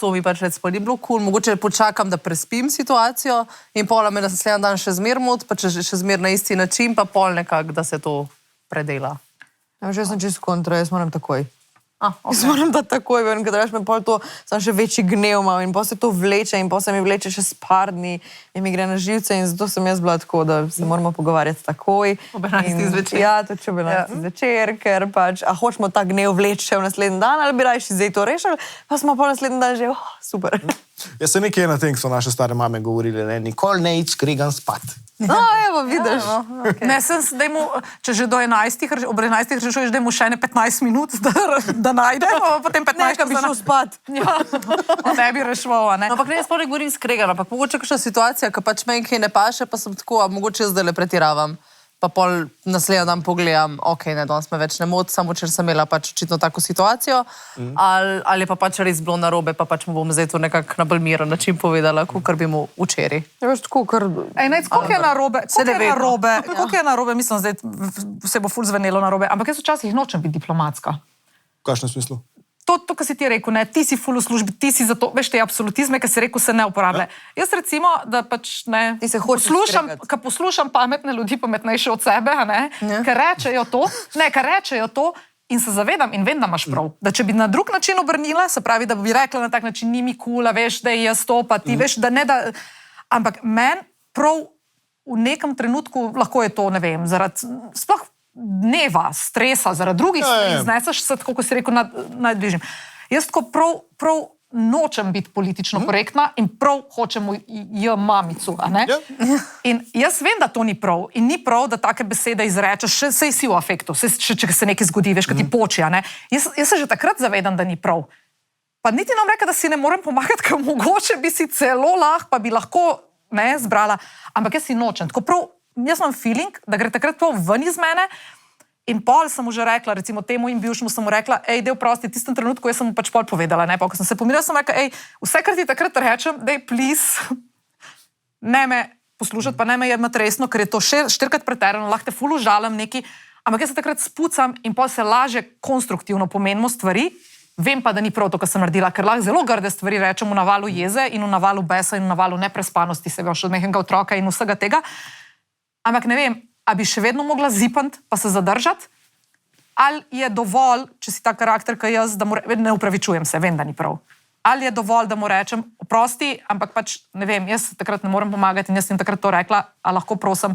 to mi pač recimo ni bilo cool, mogoče počakam, da prespim situacijo in pola me naslednji dan še zmer mot, pa če še zmer na isti način, pa pol nekako, da se to predela. Jaz sem čisto kontra, jaz moram takoj. Jaz moram da takoj, ven, kad reš me pol to, sem še večji gnev mal in pol se to vleče in pol se mi vleče še s par dni in mi gre na živce in zato sem jaz bila tako, da se moramo pogovarjati takoj. Ob 11. zvečer. Ja, to če ob 11. zvečer, ker pač, a hočemo ta gnev vleči še v naslednji dan ali bi rajši zdaj to rešili, pa smo pol naslednji dan že, super. Jaz se nekaj na tem, ko so naše stare mame govorile, nikoli ne id skregan spat. No, evo, vidiš. Ne, če že do 11, ob 11 rečeš, da mu še ne 15 minut, da najdemo, potem 15 bi šel spat. Ja, ne bi rešval, ne. Ampak ne, jaz pa ne govorim skregan, ampak mogoče kakšna situacija, ki pač meni kaj ne paše, pa sem tako, mogoče jaz zdaj le pretiravam. Pa pol naslednji dan pogledam, ne, danes me več ne moti, samo če sem imela pač očitno tako situacijo, ali pa pač res bilo narobe, pa pač mu bom zdaj to nekako na bolj miren način povedala, kakor bi mu včeraj. Ja, veš, tako, kar... Koliko je narobe, mislim, zdaj se bo ful zvenelo narobe, ampak jaz včasih nočem biti diplomatska. V kakšnem smislu? To, kar si ti rekel, ne, ti si ful v službi, ti si zato, veš, te absolutizme, ki si rekel, se ne uporablja. Jaz recimo, da pač ne, poslušam pametne ljudi, pametnejše od sebe, ker rečejo to in se zavedam in vem, da imaš prav. Da če bi na drug način obrnila, se pravi, da bi rekla na tak način, ni mi kula, veš, da je jaz to, pa ti veš, da ne da... Ampak meni prav v nekem trenutku lahko je to, ne vem, zaradi sploh dneva, stresa, zaradi drugih stvari, zneseš se, tako ko si rekel, najbližjim. Jaz tako prav nočem biti politično korektna in prav hočem mamicu. A ne? In jaz vem, da to ni prav. In ni prav, da take besede izrečeš, sej si v afektu, če se nekaj zgodi, veš, kaj ti poči. Jaz se že takrat zavedam, da ni prav. Pa niti nam reka, da si ne morem pomagati, ker mogoče bi si celo lahko, pa bi lahko zbrala. Ampak jaz si nočem. Tako prav, jaz imam feeling, da gre takrat to ven iz mene. In pol sem mu že rekla, recimo temu in bivšemu sem mu rekla, dej prosti, v tistem trenutku jaz sem mu pač pol povedala, ne, pa ko sem se pomirila, sem rekla, vse, kar ti takrat rečem, dej, please, ne me poslušati, pa ne me jemati resno, ker je to 4-krat preterano, lahko te ful užalim neki, ampak jaz se takrat spucam in pol se laže konstruktivno pomenimo stvari, vem pa, da ni prav to, kar sem naredila, ker lahko zelo grde stvari rečem v navalu jeze in v navalu besa in v navalu neprespanosti, se veš, od mehkega otroka in vsega tega, ampak ne vem, a bi še vedno mogla zipant, pa se zadržati, ali je dovolj, če si ta karakter, kot jaz, da ne upravičujem se, vem, da ni prav. Ali je dovolj, da mu rečem, oprosti, ampak pač, ne vem, jaz takrat ne morem pomagati in jaz sem takrat to rekla, a lahko prosim,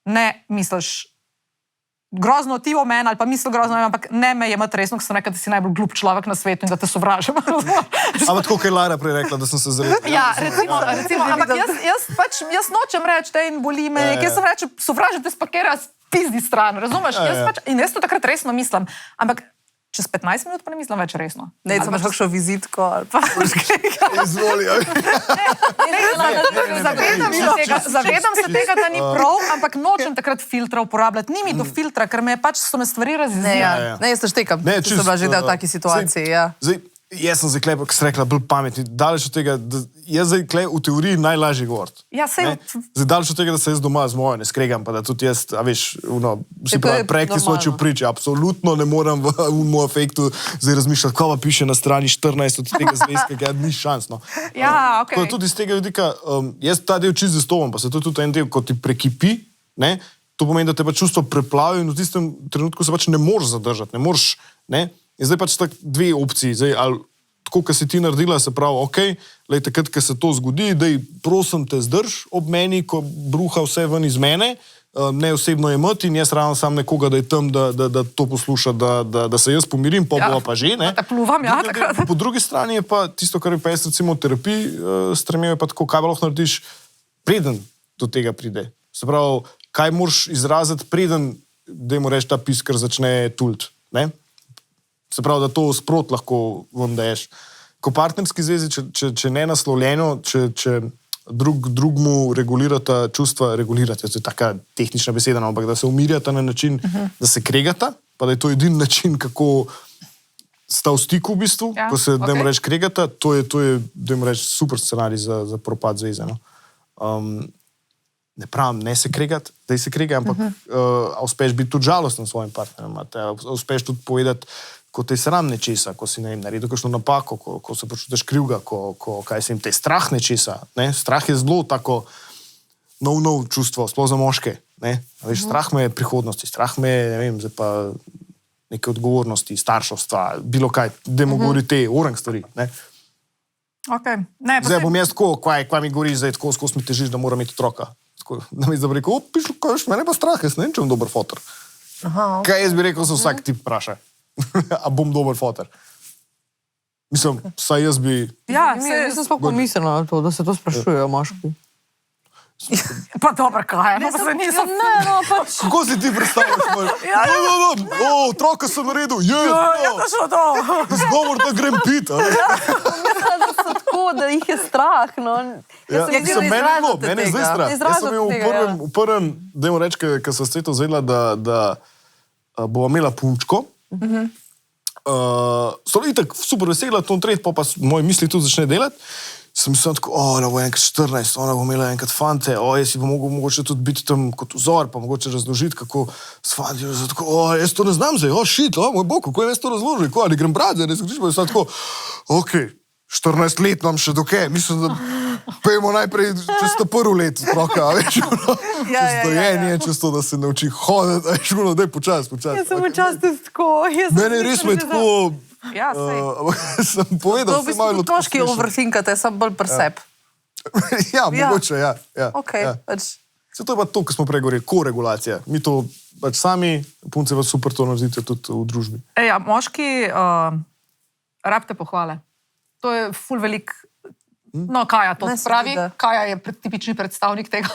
ne misliš grozno ti o meni, ali pa misli grozno o meni, ampak ne me jemati resno, ker sem rekla, da si najbolj glup človek na svetu in da te sovražim. Ampak tako, kot je Lara prej rekla, da sem se zelo... Ja, recimo, ampak jaz nočem reči, in boli me, jaz sem reči, sovražim te spakera s pizdi stran, razumeš? In jaz to takrat resno mislim, ampak čez 15 minut pa ne mislim več resno. Ne, imaš kakšno vizitko ali pa... Izvoli, Zavedam se tega, da ni prav, ampak nočem takrat filtra uporabljati. Ni mi do filtra, ker so me stvari razjezile. Ne, jaz te štekam, če sem bila že del v taki situaciji, ja. Jaz sem zdaj klej, kot si rekla, bolj pametni. Daleč od tega, da jaz zdaj klej v teoriji najlažji govoriti. Ja, sej... Zdaj daleč od tega, da se jaz doma z mojo ne skregam, pa da tudi jaz, a veš, si pravi, projekti svoči v priči. Absolutno ne morem v moj afektu zdaj razmišljati, ko pa piše na strani 14 od tega zvezka, ker ni šans, no. Ja, okej. Tudi z tega vidika, jaz ta del čist zastopam, pa se to tudi en del, ko ti prekipi, ne, to pomeni, da te pa čustvo preplavi in v tistem trenutku se pač ne moreš zadržati, ne moreš, ne. In zdaj pač tak dve opciji, zdaj, ali tako, kot si ti naredila, se pravi, okej, lej, takrat, ko se to zgodi, dej, prosim te zdrž ob meni, ko bruha vse ven iz mene, ne osebno jemati in jaz ravno sam nekoga, da je tam, da to posluša, da se jaz pomirim, pa bova pa že, ne. Da te pluvam, ja, takrat. Po drugi strani je pa tisto, kar je pa jaz recimo v terapiji stremel, je pa tako, kaj pa lahko narediš, preden do tega pride. Se pravi, kaj moraš izraziti, preden, dajmo reči, ta piskar začne tult, ne. Se pravi, da to sprot lahko vam daješ. Ko partnerski zvezi, če ne naslovljeno, če drugmu regulirata čustva, regulirate, to je taka tehnična beseda, ampak da se umirjata na način, da se kregata, pa da je to edini način, kako sta v stiku v bistvu, ko se, dajmo reči, kregata, to je, dajmo reči, super scenarij za propad zveze, no. Ne pravim, ne se kregati, da se kregaj, ampak uspeš biti tudi žalosten svojim partnerjem, uspeš tudi povedati, ko te sram nečesa, ko si, ne vem, naredil kakšno napako, ko se počutiš krivga, kaj se jim te strah nečesa, ne, strah je zelo tako nov čustvo, sploh za moške, ne, veš, strah me je prihodnosti, strah me je, ne vem, zdaj pa neke odgovornosti, starševstva, bilo kaj, dajmo govoriti te orang stvari, ne. Okay. Zdaj bom jaz tako, kaj mi govoriš, zdaj tako skozi mi težiš, da moram imeti otroka. Namesto da bi rekel, pišu, kaj veš, mene pa strah, jaz ne vem, če bom dober fotor. Kaj jaz bi rekel, se vsak tip vpraša. A bom dober fotor. Mislim, saj jaz bi... Ja, nisem sploh pomislila na to, da se to sprašujejo moški. Pa dobro, kaj, no pa se nisem... Ne, no, pač... Kako si ti predstavljaš? Otroka sem naredil, zgovor, da grem pit. Mislim, da so tako, da jih je strah, no. Mene je zdaj strah. Jaz sem imel v prvem, dajmo reči, ko sem sveto vzela, da bova imela punčko. So itak super vesela, to tret, pa moje misli tudi začne delati. Sem mislil tako, ona bo enkrat 14, ona bo imela enkrat fante, jaz si pa mogoče tudi biti tam kot vzor, pa mogoče razložiti, kako s fanti, tako, jaz to ne znam zdaj, shit, moj bog, kako jaz to razložil, ali grem brati, zdaj ne se kriš, pa sem tako, okej, 14 let nam še dokaj, mislim, da pojmo najprej čez to prvo let otroka, veš, čez dojenje, čez to, da se nauči hoditi, veš, daj počas. Jaz sem včasih tako, mene res me tako... Ja, sem povedal, to v bistvu otroški overthinkate, sem bolj presep. Ja, mogoče, ja. Okej, pač... Se to je pa to, ko smo prej govorili, koregulacija. Mi to pač sami, punce pa super to naredite tudi v družbi. Ja, moški rabite pohvale. to je ful velik. No, Kaja to Ne, se pravi, vidi. Kaja je tipični predstavnik tega.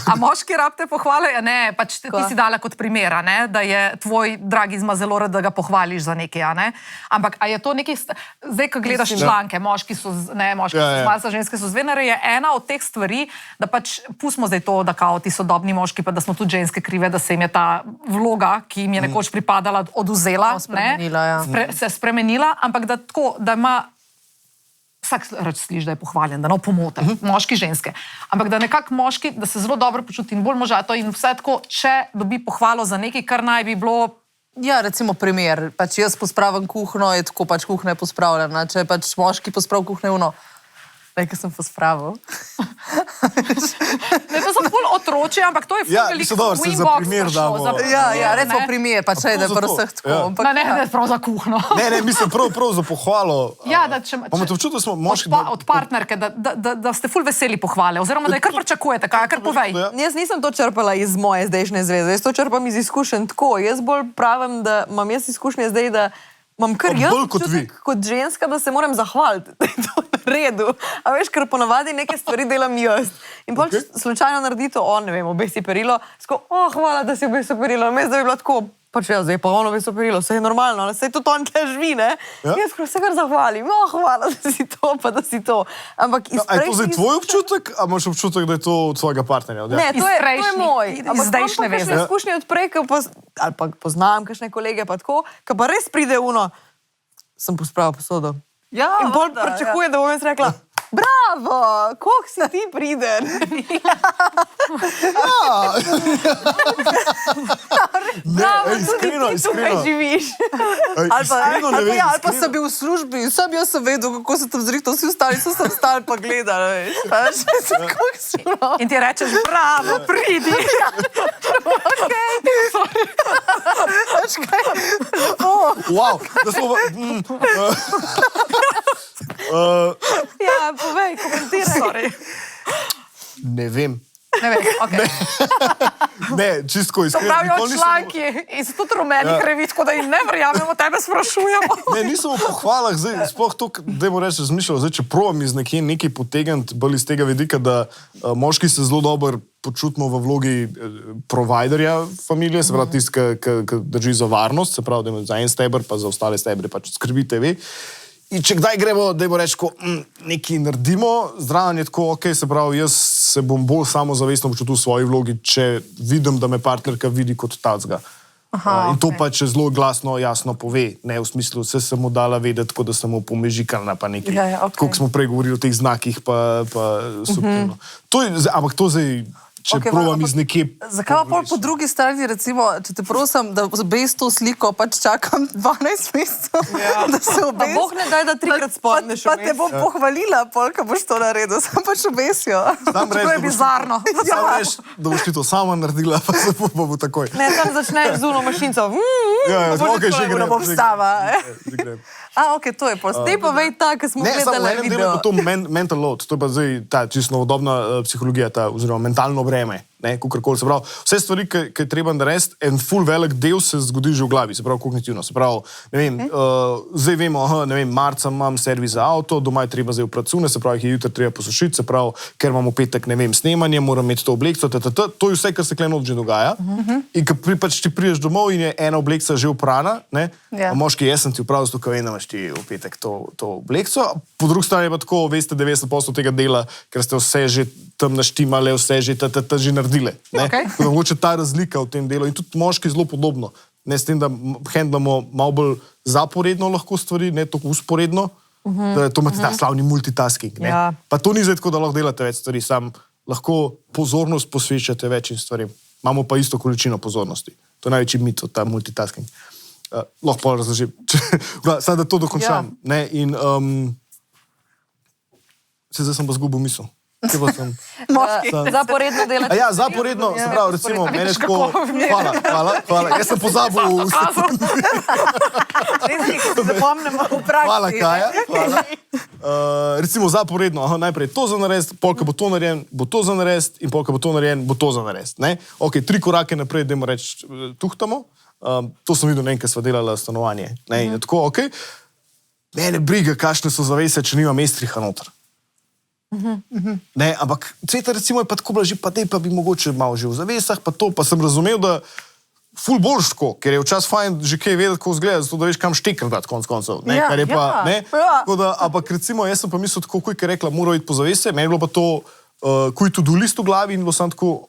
A moški rabite pohvale? Ja, ne, pač ti si dala kot primer, a ne, da je tvoj dragi zma zelo rad, da ga pohvališ za nekaj, a ne? Ampak a je to nekaj, zdaj, ko gledaš članke, moški so, moški so zmarca, ženske so zvenere, je ena od teh stvari, da pač pustimo zdaj to, da kao ti sodobni moški, pa da smo tudi ženske krive, da se jim je ta vloga, ki jim je nekoč pripadala, oduzela, se spremenila, ampak da tako, da ima vsak reč sliši, da je pohvaljen, da no pomote, moški, ženske. Ampak da nekako moški, da se zelo dobro počuti in bolj možato in vse tako, če dobi pohvalo za nekaj, kar naj bi bilo. Ja, recimo primer, pač jaz pospravim kuhno, je tako pač kuhna je pospravljena, če je pač moški posprav kuhne nekaj sem pospravil. Ne, to so ful otroči, ampak to je ful veliko. Ja, dobro, se za primer damo. Ja, recimo primer, pač da je prav vseh tako. Ne, prav za kuhno. Ne, mislim, prav za pohvalo. Ja, da če imate občutek, da smo moški... Od partnerke, da ste ful veseli pohvale, oziroma da je kar pričakujete, kar povej. Jaz nisem to črpala iz moje zdajšnje zveze, jaz to črpam iz izkušenj tako. Jaz bolj pravim, da imam jaz izkušnje zdaj, da imam kar jaz občutek kot ženska, da se moram zahvaliti, da je to na redu. A veš, ker ponavadi neke stvari delam jaz. In bolj, če slučajno naredi to on, ne vem, obesi perilo, hvala, da si obesi perilo. Mes, da bi bilo tako, pač ja, zdaj pa on obesi perilo, vse je normalno, saj tudi on tle živi, ne? Jaz se kar zahvalim, hvala, da si to, pa da si to. Ampak iz prejšnjih... A je to zdaj tvoj občutek, a imaš občutek, da je to od svojega partnerja? Ne, to je moj. Iz zdajšnje veze. Ampak izkušnje od prej, ali pa poznam kakšne kolege, pa tako, ki pa res pride sem pospravil posodo. Ja, in bolj pričakuje, da bom jaz rekla, bravo, koliko si ti priden. Iskreno. Tukaj živiš. Ali pa sem bil v službi, sam jaz sem vedel, kako se tam zrihtal, vsi ostali so tam stali pa gledali. In ti rečeš, bravo, pridi. Wow, da smo... Ja, povej, komentiraj. Ne vem. Okay. Ne, čistko iskreno. Pravijo članki iz tudi rumenih revij, tako da jim ne verjamemo, tebe sprašujemo. Ne, nisem v pohvalah, zdaj, sploh to, da mu reči, razmišljal, zdaj, če provam iz nekaj potegniti, bolj iz tega vidika, da moški se zelo dobro počutimo v vlogi providerja familije, se pravi tisti, ki drži za varnost, se pravi, da ima za en steber, pa za ostale stebre pač skrbite vi. In če kdaj gremo, da bo reči, ko nekaj naredimo, zraven je tako, ok, se pravi, jaz se bom bolj samozavestno počutil v svoji vlogi, če vidim, da me partnerka vidi kot tacga. In to pa če zelo glasno, jasno pove, ne v smislu, vse sem mu dala vedeti, tako da sem mu pomežikalna pa nekaj. Tako smo prej govorili o teh znakih, pa subtilno. Ampak to zdaj... Če provam iz nekje... Zakaj pa po drugi strani, recimo, če te prosim, da obesi to sliko, pač čakam 12 mesecev, da se obesi. Pa Bog ne daj, da 3-krat spomniš. Pa te bom pohvalila, ko boš to naredil, sam pač obesijo. To je bizarno. Sam reš, da boš ti to sama naredila, pa se bo takoj. Ne, tam začneš z uno mašinco. Ok, že grem. Da bom vstava. Ok, to je post. Te pa vej ta, ko smo gledali video. Ne, samo v enem delu je to mental load, to je pa zdaj ta čisto novodobna psihologija, oziroma mentalno breme, kakorkoli se pravi. Vse stvari, ki je treba narediti, en ful velik del se zgodi že v glavi, se pravi kognitivno. Se pravi, ne vem, zdaj vemo, ne vem, marca imam servis za avto, doma je treba zdaj oprati cune, se pravi, jih je jutri treba posušiti, se pravi, ker imam v petek, ne vem, snemanje, moram imeti to oblekco, to je vse, kar se kleno že dogaja. In ko pač ti prideš domov in je ena oblekca že oprana, moški, jaz sem ti upravil, zato vem, da imaš ti v petek to oblekco. Po drugi strani je pa tako, veste, 90% tega dela, ker ste vse že tam naštimali, vse že že naredile. Mogoče ta razlika v tem delu in tudi moški zelo podobno. Ne s tem, da handlamo malo bolj zaporedno lahko stvari, ne tako usporedno, da to imate ta slavni multitasking. Pa to ni zdaj tako, da lahko delate več stvari, sam lahko pozornost posvečate večjim stvarem. Imamo pa isto količino pozornosti. To je največji mit, ta multitasking. Lahko pa razložim. Zdaj, da to dokončam. In zdaj sem pa zgubil misel. Zaporedno delati. Ja, zaporedno, se pravi, recimo, mene tako... Hvala. Jaz sem pozabil v sekundi. Hvala, Kaja. Recimo, zaporedno, najprej to za narediti, polka bo to narejen, bo to za narediti in polka bo to narejen, bo to za narediti. Ok, 3 korake naprej, dajmo reči, tuhtamo. To sem videl, nekaj sva delala stanovanje. Tako, ok. mene briga, kakšne so zavese, če nima Estriha noter. Ne, ampak Cveta recimo je pa tako bila že, pa dej pa bi mogoče malo že v zavesah, pa to, pa sem razumel, da ful boljš tako, ker je včasih fajn že kaj vedeti, kako izgleda, zato da veš, kam štekam dati konc koncev. Ne, kar je pa, ne, tako da, ampak recimo, jaz sem pa mislil tako, ko je rekla, mora iti po zavese, meni je bilo pa to, ko je to-do list v glavi in bilo sem tako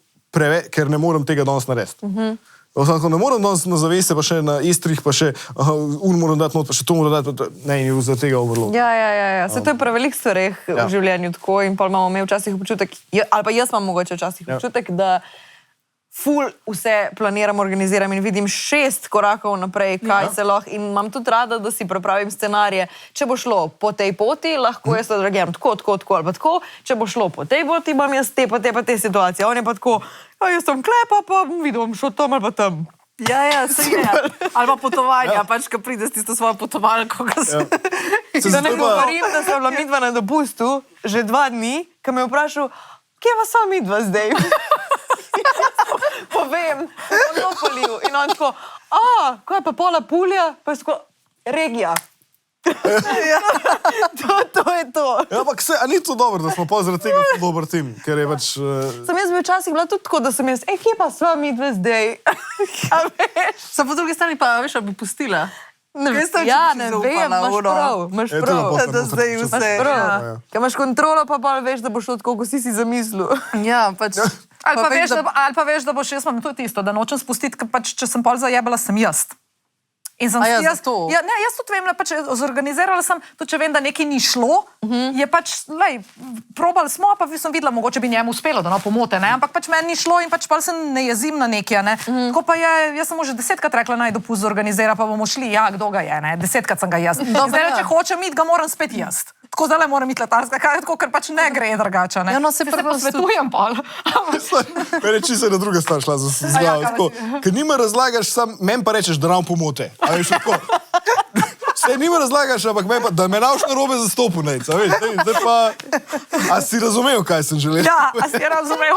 ker ne morem tega danes narediti. Ne morem danes na zavese, pa še na Estrih, pa še moram dati not, pa še to moram dati, ne, in za tega overload. Ja. Se to je prav velik stvareh v življenju tako in pa imamo imel včasih občutek, ali pa jaz imam mogoče včasih občutek, da ful vse planiram, organiziram in vidim 6 korakov naprej, kaj se lahko in imam tudi rada, da si pripravim scenarije. Če bo šlo po tej poti, lahko jaz odreagiram tako ali pa tako. Če bo šlo po tej poti, imam jaz te situacije. On je pa tako, jaz sem klepa, pa videl bom šel tam ali pa tam. Ja, se je. Ali pa potovanja, pač, ko prideš tisto svojo potovalko. Da ne govorim, da sem bila midva na dopustu že 2 dni, ko me je vprašal, kje pa sva midva zdaj? Povem, Monopoliju. In on tako, kaj pa pola Pulja? Pa je tako, regija. To je to. Ja, ampak a ni to dobro, da smo pa zaradi tega dober tim, ker je pač... Sem jaz bil včasih bila tudi tako, da sem jaz, kje pa sva midva zdaj? Ja, veš? Sam po drugi strani pa, veš, bi pustila. Ne vem, imaš prav. Da zdaj vse. Ker imaš kontrolo, pa veš, da boš šlo tako, kot si zamislil. Ja, pač... Ali pa veš, da boš, jaz imam tudi isto, da nočem spustiti, ker pač, če sem pol zajebala, sem jaz. In sem jaz tudi vem, pač zorganizirala sem, tudi če vem, da nekaj ni šlo, je pač, probali smo, pa sem videla, mogoče bi njemu uspelo, da pomote, ne, ampak pač meni ni šlo in pač pol sem ne jezim na nekaj, ne. Tako pa je, jaz sem že 10-krat rekla, naj dopust zorganizira, pa bomo šli, kdo ga je, ne, 10-krat sem ga jaz. Zdaj, če hočem iti, ga moram spet jaz. Tako zdaj moram iti letalska, ker pač ne gre drugače, ne. Ja, no, se posvetujem pol. Mene čisto na druga stran šla z glavo. Ker nima razlagaš, meni pa rečeš, da nam pomote. A veš, tako. Vse nima razlagaš, ampak da me navš narobe zastopil, nejc. A veš, zdaj pa... A si razumel, kaj sem želel? Ja, a si razumel.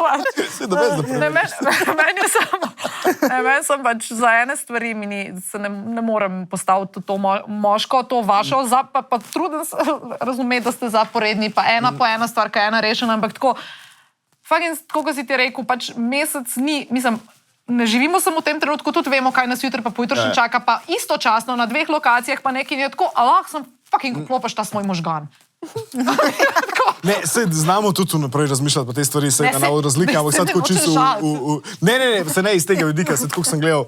Meni sem pač za ene stvari, se ne morem postaviti to moško, to vašo, pa trudim se razumeti, da ste zaporedni, pa ena po ena stvar, kaj ena rešena, ampak tako, kot si ti rekel, pač mesec ni, mislim, ne živimo samo v tem trenutku, tudi vemo, kaj nas jutri pa pojutrišnji čaka, pa istočasno na 2 lokacijah pa nekaj je tako, lahko sem fucking klopaš ta svoj možgan. Ne, se znamo tudi naprej razmišljati po te stvari, se je na razlika, ampak sad tako čisto Ne, se ne iz tega vidika, se tako sem gledal,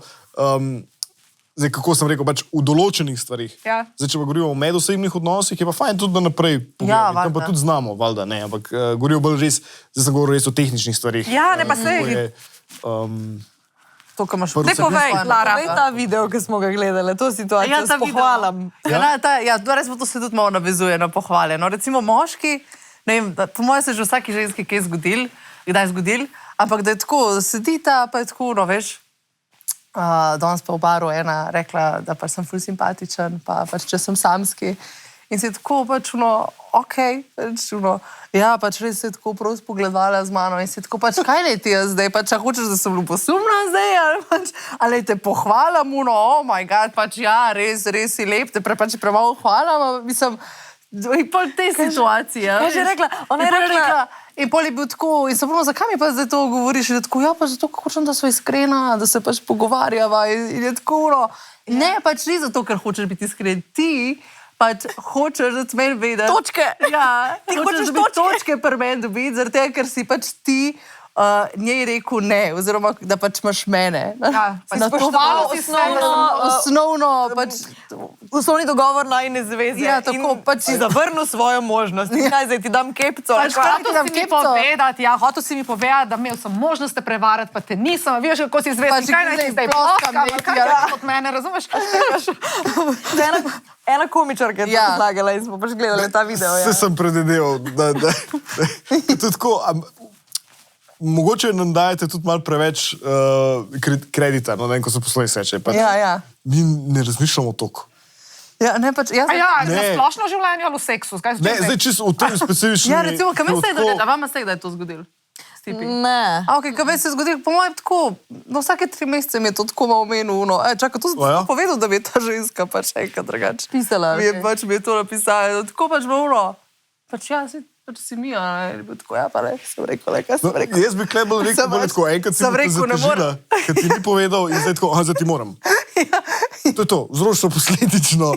zdaj, kako sem rekel, pač v določenih stvarih. Zdaj, če pa govorimo o medosebnih odnosih, je pa fajn tudi, da naprej pogledamo. Tam pa tudi znamo, valjda, ne, ampak govoril bolj res, zdaj sem govoril res o tehničnih stvarih. Ja, ne pa sej. To, kar imaš ne povej, Klara. Povej ta video, ki smo ga gledali, to situacijo s pohvalam. Ja, res to se tudi malo navezuje na pohvale. No, recimo moški, ne vem, po mojem se že vsaki ženski kaj kdaj zgodil, ampak da je tako, sedita, pa je tako, no, veš, danes pa v baru ena rekla, da pač sem ful simpatičen, pa pač če sem samski. In se je tako pač okej, ja, pač res se je tako prav spogledala z mano in se je tako pač, kaj ne ti jaz zdaj, pač, a hočeš, da sem ljubosumna zdaj, ali te pohvalam, oh my god, pač ja, res si lep, te pač premalo hvala, mislim, in pol te situacije. Kaj že rekla? Ona je rekla... In pol je bil tako, in sem pravila, zakaj mi pa zdaj to govoriš? In je tako, ja, pa zato, ker hočem, da so iskrena, da se pač pogovarjava in je tako, ne, pač ni zato, ker hočeš biti iskren, ti pač hočeš, da meni vedeti. Točke. Ja, ti hočeš točke pri meni dobiti, zaradi tega, ker si pač ti njej rekel ne, oziroma da pač imaš mene. Ja, na to osnovno pač... Osnovni dogovor najne zveze. Ja, tako, pač si zavrnil svojo možnost. Kaj zdaj ti dam kepco? Hotel si mi povedati, da imel sem možnost te prevarati, pa te nisem. Veš, kako si zvezdi, kaj naj ti zdaj ploskam, kaj od mene, razumeš? Ena komičarka je to razlagala in smo pač gledali ta video. Se sem predvideval, da tudi tako... Mogoče nam dajete tudi malo preveč kredita, no, ne vem, ko se poslovi seče. Ja. Mi ne razmišljamo toliko. Ja, ne, pač... Na splošno življenje ali v seksu? Ne, zdaj čisto v tem specifičnem... Ja, recimo, kam ste da vam ste kdaj to zgodil? tipi. Ne. A, ok, kaj se zgodi, po mojem tako, no vsake 3 mesece mi je to tako malo menil, no, čakaj, to sem ja? povedal, da mi je ta ženska pač enkrat drugače. Pisala, Mi je okej. pač mi je to napisala, tako pač bilo uno. Pač ja, pač si mi, a ne, tako ja, pa ne, sem rekel, kaj sem rekel. Jaz bi klebel rekel, bolj tako, enkrat si sem me rekel, ne zatežila, ker ti ni povedal in zdaj tako, aha, zdaj ti moram. To je to, vzročno posledično.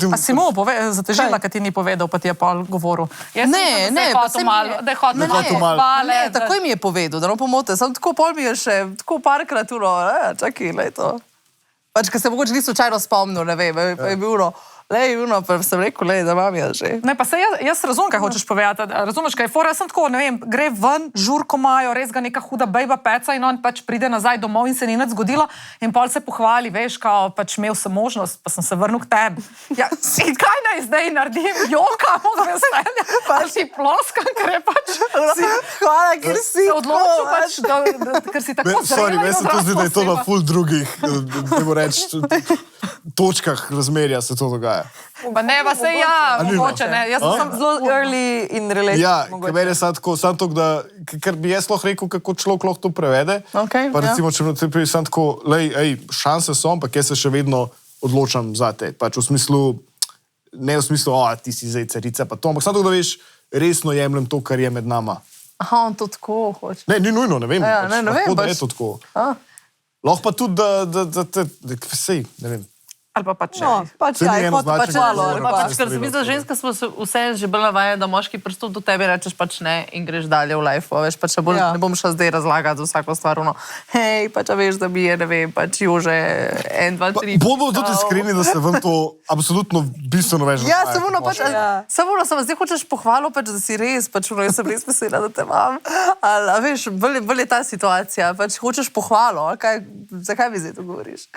A si mu zatežila, ker ti ni povedal, pa ti je pol govoril. Jaz Ne, mislim, ne, da pa se saj je mi hotel je- malo, da je hotel Da je hotel malo. hvale, Ne, takoj mi je povedal, da ne pomote, sam tako pol mi je še, tako parkrat uno, čakaj, lej to. Pač, ker se mogoče ni slučajno spomnil, ne vem, je bil uno, lej, uno, pa sem rekel, lej, da imam jaz že. Ne, pa se jaz razumem, kaj hočeš povedati. Razumeš, kaj je fora, jaz sem tako, ne vem, gre ven, žurko imajo, res ga neka huda bejba peca in on pač pride nazaj domov in se ni nič zgodilo in pol se pohvali, veš, kao pač imel sem možnost, pa sem se vrnil k tebi. Ja, in kaj naj zdaj naredim? Joka, mogo veselja, pa si ploskam, ker je pač Hvala, ker si se odločil, pač, ker si tako Sorry, zrela in meni se to zdi, da je to na odrasla ful drugih, ne bo reči, točkah razmerja se to dogaja. oseba. Pa ne, pa se ja, A ni, no? mogoče ne. Jaz sem Zelo early in related. Ja, mogoče. ker meni je sad tako, sam to, da, ker bi jaz lahko rekel, kako človek lahko to prevede. Okej, Pa ja. recimo, če mi tebi sam tako, lej, ej, šanse so, ampak jaz se še vedno odločam za te. Pač v smislu, ne v smislu, o, ti si zdaj carica, pa to, ampak samo to, da veš, resno jemljem to, kar je med nama. Aha, on to tako hoče. Ne, ni nujno, ne vem. Ja, ne, ne vem, lahko, da pač- je to tako. A? Lahko pa tudi, da sej, ne vem. ali pa pač No, pač Saj ja, ni je hot enoznačen pač malo. odgovor, ali pa- pač. Pač, ker se mi zdi, da ženska smo se vse že bolj navajeni, da moški pristop do tebe rečeš pač ne in greš dalje v life. Veš, pač bolj, Ja. ne bom šla zdaj razlagati za vsako stvar. No. Hej, pač a veš, da mi je, ne vem, pač Jože 1, 2, 3. Bomo tudi iskreni, da se vam to absolutno bistveno več Ja, dogaja samo kot pač, moškim. samo sem zdaj hočeš pohvalo, pač, da si res, pač, jaz sem res vesela, da te imam. Ali, a veš, bolj je ta situacija, pač hočeš pohvalo, ali kaj, zakaj mi zdaj to govoriš?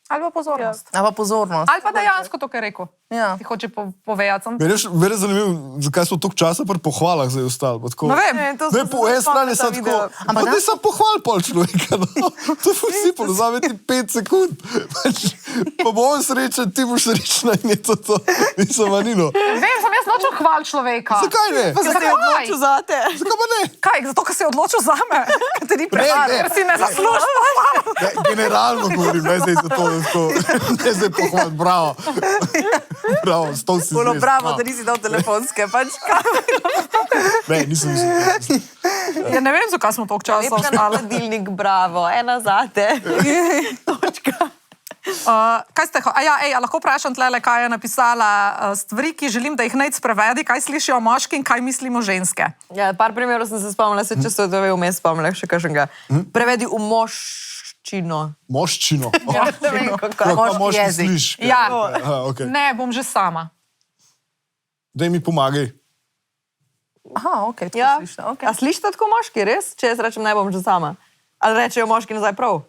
ali pa pozornost. Ali pa pozornost. Ali pa dejansko to, kar je rekel. Ja. Ti hoče povedati. Meni je zanimivo, zakaj smo toliko časa pri pohvalah zdaj ostali. pa tako- Ne vem. Ne, to Ne, sem po se eni strani spomnila sem ta tako, video. ampak ne sam pohval pol človeka. No. To je vsi pozame ti 5 sekund. Pač, pa bo on srečen, ti boš srečna in je to. Nisem manino. Vem, sem jaz nočem hval človeka. Zakaj ne? Pa se je odločil zate. Zakaj pa ne? Kaj, zato, ker se je odločil za me, ker te ni prehvalil, ne. ker si ne zaslužiš pohvalo. Ne, generalno govorim, ne zdaj za to, da tako, ne zdaj pohval, bravo. Bravo, s to si Ono, zvest, bravo, da nisi dal telefonske, pač kaj. Ne, nisem mislil. Ja, ne vem, zakaj smo toliko časa Lep na ostali. hladilnik, bravo, ena zate. Točka. Kaj ste, a lahko vprašam tlele, kaj je napisala stvari, ki želim, da jih Nejc prevedi, kaj slišijo moški in kaj mislimo ženske. Ja, par primerov sem se spomnila, se če so to vmes spomnila, še kakšnega. Prevedi v moščino. Moščino. Ja, Ne vem, kako. Kako moški moški jezik. sliš? Ja. Aha, okay. Ne, bom že sama. Daj mi pomagaj. Aha, ok, to Ja. slišno, ok. A slišite tako moški, res? Če jaz rečem, naj bom že sama. Ali rečejo moški nazaj prav?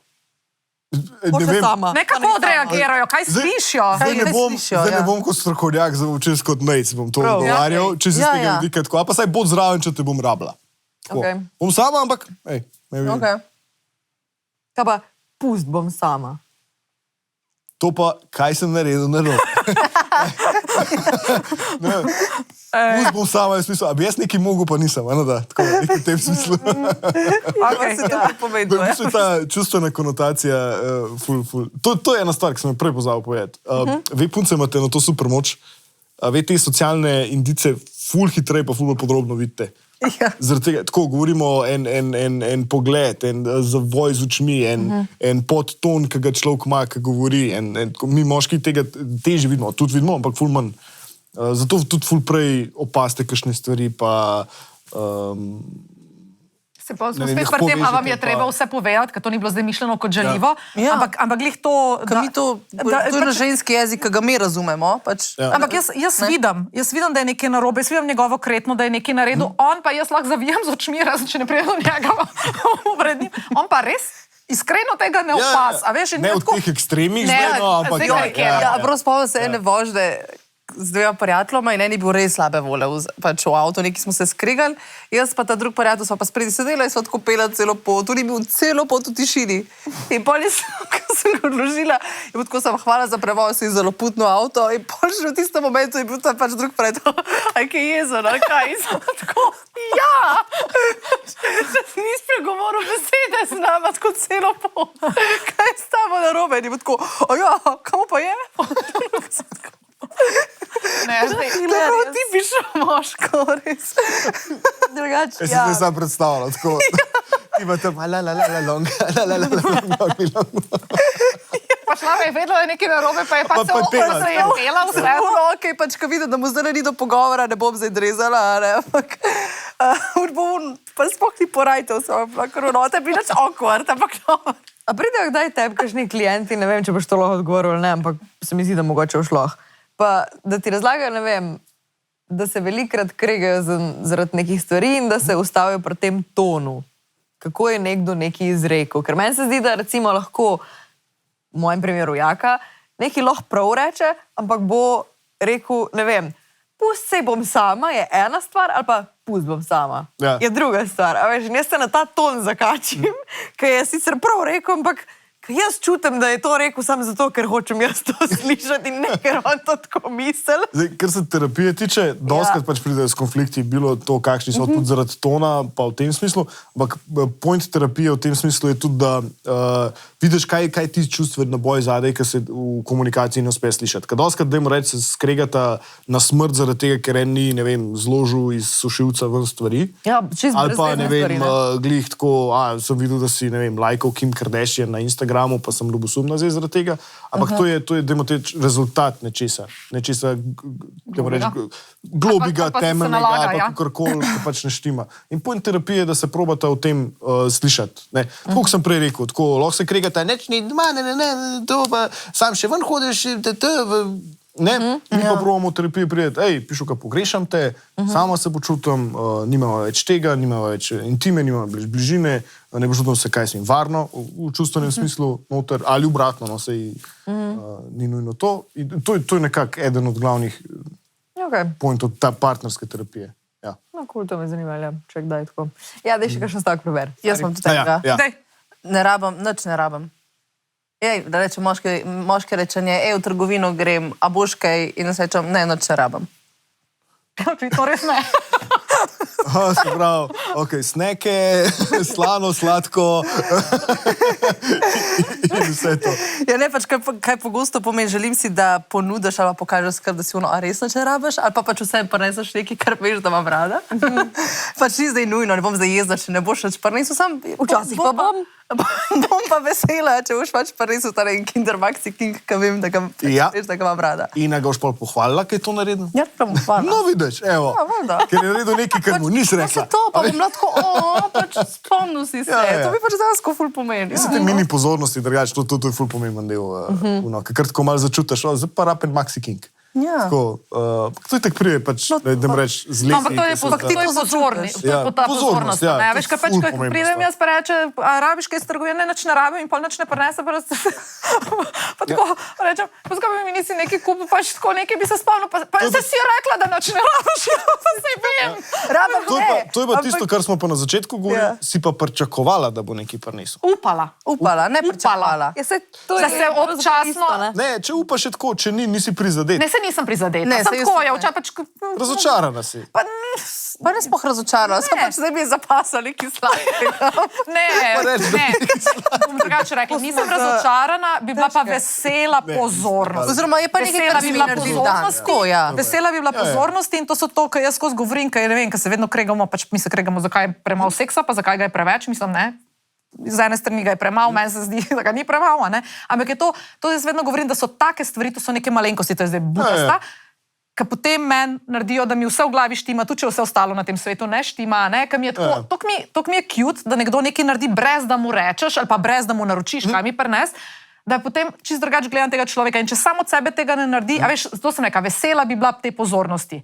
Ne Boš že vem. sama. Ne, kako odreagirajo, kaj slišijo. Zdaj ne kaj bom, slišijo, zdaj ne ja. bom kot strokovnjak za učenje kot Nejc, bom to Prav. odgovarjal, Ja, če si z ja, tega ja. vidika tako. A pa saj bod zraven, če te bom rabila. Tako. Okej. Bom sama, ampak, ej, ne vem. Okay. Kaj pa, pust bom sama. To pa, kaj sem naredil, ne vem. Pust bom sama, jaz mislim, a bi jaz nekaj mogel, pa nisem, eno da, tako, nekaj v tem smislu. Okay. Se to povedal, V bistvu je ta čustvena konotacija, to je ena stvar, ki sem jo prej pozabil povedati. Vi punce imate na to super moč, ve te socialne indice ful hitreje pa ful bolj podrobno vidite. Ja. Zaradi tega, tako govorimo en pogled, en zavoj z očmi, en podton, ki ga človek ima, ki govori. Mi moški tega težje vidimo, tudi vidimo, ampak ful manj. Zato tudi ful prej opaste kakšne stvari, pa Se pa smo Ne vem, spet jih pri tem, a vam povežete je pa- treba vse povedati, ker to ni bilo zdaj mišljeno kot žaljivo, Ja. ampak glih to... To je na ženski jezik, ki ga mi razumemo. Pač, Ja. Ampak jaz vidim, da je nekaj narobe, jaz vidim njegovo kretno, da je nekaj naredil, on pa jaz lahko zavijem z očmi, razen če ne prijem do njega pred njim. On pa res iskreno tega ne opas. A veš, in ne je od tako- teh ekstremih Ne, zdaj, no, ampak zdaj karikiram. Ja, prav spomnim se ene vožnje, z dvema prijateljoma in eni bil res slabe vole pač v avto, neki smo se skregali, jaz pa ta drug prijatelj smo pa spredi sedela in smo tako pela celo pot, on je bil celo pot v tišini. In pol ko sem ga odložila, in tako sem hvala za prevoz in zelo putno avto in pol že v tistem momentu je bil ta pač drug prijatelj, aj kaj jezen, ali kaj, in sem tako, ja, ni spregovoril besede z nama, tako celo pot, kaj je s tamo narobe, in je bil tako, ja, kamo pa je? Ne, zdaj, To je prav tipično moško, res. Drugače, Jaz sem se sam predstavljal, tako. Ima tam long. pa šla je vedela, da je nekaj narobe, pa je Pa pač se pela. se je pela vse. No, okay, pač, ko vidim, da mu zdaj ni do pogovora, ne bom zdaj drezala, ne, ampak pa sploh ni porajtel, samo no, te bi nač awkward, ampak no. A pridejo kdaj tebi kakšni klienti, ne vem, če boš to lahko odgovoril ali ne, ampak se mi zdi, da mogoče v šloh. Pa da ti razlagajo, ne vem, da se velikrat kregajo zaradi nekih stvari in da se ustavijo pri tem tonu. Kako je nekdo nekaj izrekel. Ker meni se zdi, da recimo lahko, v mojem primeru Jaka, nekaj lahko prav reče, ampak bo rekel, ne vem, pust se bom sama, je ena stvar, ali pa pust bom sama, Ja. je druga stvar. A veš, in jaz se na ta ton zakačim, ker je sicer prav rekel, ampak ker jaz čutim, da je to rekel samo zato, ker hočem jaz to slišati in ne, ker on to tako misel. Zdaj, kar se terapije tiče, doskrat pač pridejo s konflikti, bilo to, kakšni so tudi zaradi tona, pa v tem smislu, ampak point terapije v tem smislu je tudi, da vidiš, kaj ti čustveni naboj zadaj, ki se v komunikaciji ne uspe slišati. Ker doskrat, dajmo reči, se skregata na smrt zaradi tega, ker en ni, ne vem, zložil iz sušilca ven stvari. Ja, čisto Ali pa, brezvezne ne vem, stvari, ne. glih tako, sem videl, da si, ne vem, lajkal Kim Kardashian na Instagramu, pa sem ljubosumna zdaj zaradi tega. Ampak to je dajmo teč, rezultat nečesa, dajmo reči, globiga, Ali pa se temeljnega, nalaga, ali pa ja. kakorkoli, ki pač ne štima. In point terapije je, da se probata v tem slišati. Ne. Tako kot sem prej rekel, tako lahko se kregata, neč ni doma, ne, to pa sam še ven hodiš, ne, mi pa probamo v terapiji priti, pišu, ka pogrešam te, sama se počutim, nimamo več tega, nimamo več intime, nimamo več bližine, ne počutim se, kaj sem varno, v čustvenem smislu noter, ali obratno, no, sej ni nujno to. In to je nekako eden od glavnih Okay. pointov ta partnerske terapije. Ja. No, cool, to me zanima, ja, če kdaj tako. Ja, daj še kakšen stavek preber. Jaz imam tudi tega. Ja. Daj. Ne rabim, nič ne rabim. Da reče moški rečenje, v trgovino grem, a boš kaj, in jaz rečem, ne, nič ne rabim. To res ne. Se pravi, okay, sneke, slano, sladko in vse to. Ja, ne, pač kaj pogosto pomeni, želim si, da ponudiš ali pa pokažeš skrb, da si ono, a res nič ne rabiš, ali pa pač vsem prineseš nekaj, kar veš, da imam rada. Pač ni zdaj nujno, ne bom zdaj jezda, če ne boš več prinesel, sam Včasih pa bom. Bom pa vesela, če boš pač prinesel ta Kinder Maxi King, ki vem, da ga, Ja. veš, da ga imam rada. In ga boš pa pohvalila, kaj je to naredil? Ja, pa bom hvala. No, vidiš, evo, Ja, valjda. ker je naredil nekaj, kar mu nisi Pa rekla. se to, pa bom lahko, pač spomnil si se. Ja. To bi pač dejansko ful pomeni. Mislim, te mini pozornosti, drugače, to je ful pomemben del. Ker tako malo začutiš, zdaj pa rapen Maxi King. Ja. Tako, to je tako prije, pač, da jim reč z leti. Ampak to je pozornost. To je pa ta pozornost. Ja, Ne, to je veš, kaj pač, ful ko pomembna pridem stvar. jaz pa reče, a rabiš kaj iz trgovine, ne, nič ne rabim in pol nič ne prinese, pa tako rečem, pa zakaj bi mi nisi nekaj kupil, pač tako nekaj bi se spomnil, pa se si rekla, da nič ne rabiš, pa se vem. Rabim, To je pa tisto, kar smo pa na začetku govorili, si pa pričakovala, da bo nekaj prinesel. Upala. Upala, ne pričakovala. Ja, saj to Da je se pravzaprav občasno- isto, ne. Ne, če upaš še tako, če nisi prizadet. Ne, se nisem prizadeta. Ne, Sem saj tako, jaz ja, ne. včasih pač... Razočarana si. Pa ne smo razočarali, sem Ne. pač zdaj mi je zapasal neki sladkega. Ne, ne. Bom drugače rekla, nisem razočarana, bi bila pa vesela pozornost. Oziroma je pa nekaj, Vesela kar bi bi bila naredil dan. pozornosti, Tako, ja. vesela bi bila pozornosti in to so to, kar jaz skozi govorim, ker ne vem, ker se vedno kregamo, pač mi se kregamo, zakaj je premalo seksa, pa zakaj ga je preveč, mislim, ne. Z ene strani ga je premalo, meni se zdi, da ga ni premalo, ne. Ampak je to jaz vedno govorim, da so take stvari, to so neke malenkosti, to je zdaj butasta, ki potem meni naredijo, da mi vse v glavi štima, tudi če vse ostalo na tem svetu ne štima, ne, ker mi je tako, to mi je cute, da nekdo nekaj naredi brez, da mu rečeš, ali pa brez, da mu naročiš, kaj mi prines, da je potem čist drugače gledam tega človeka in če samo od sebe tega ne naredi, a veš, to sem neka, vesela bi bila te pozornosti.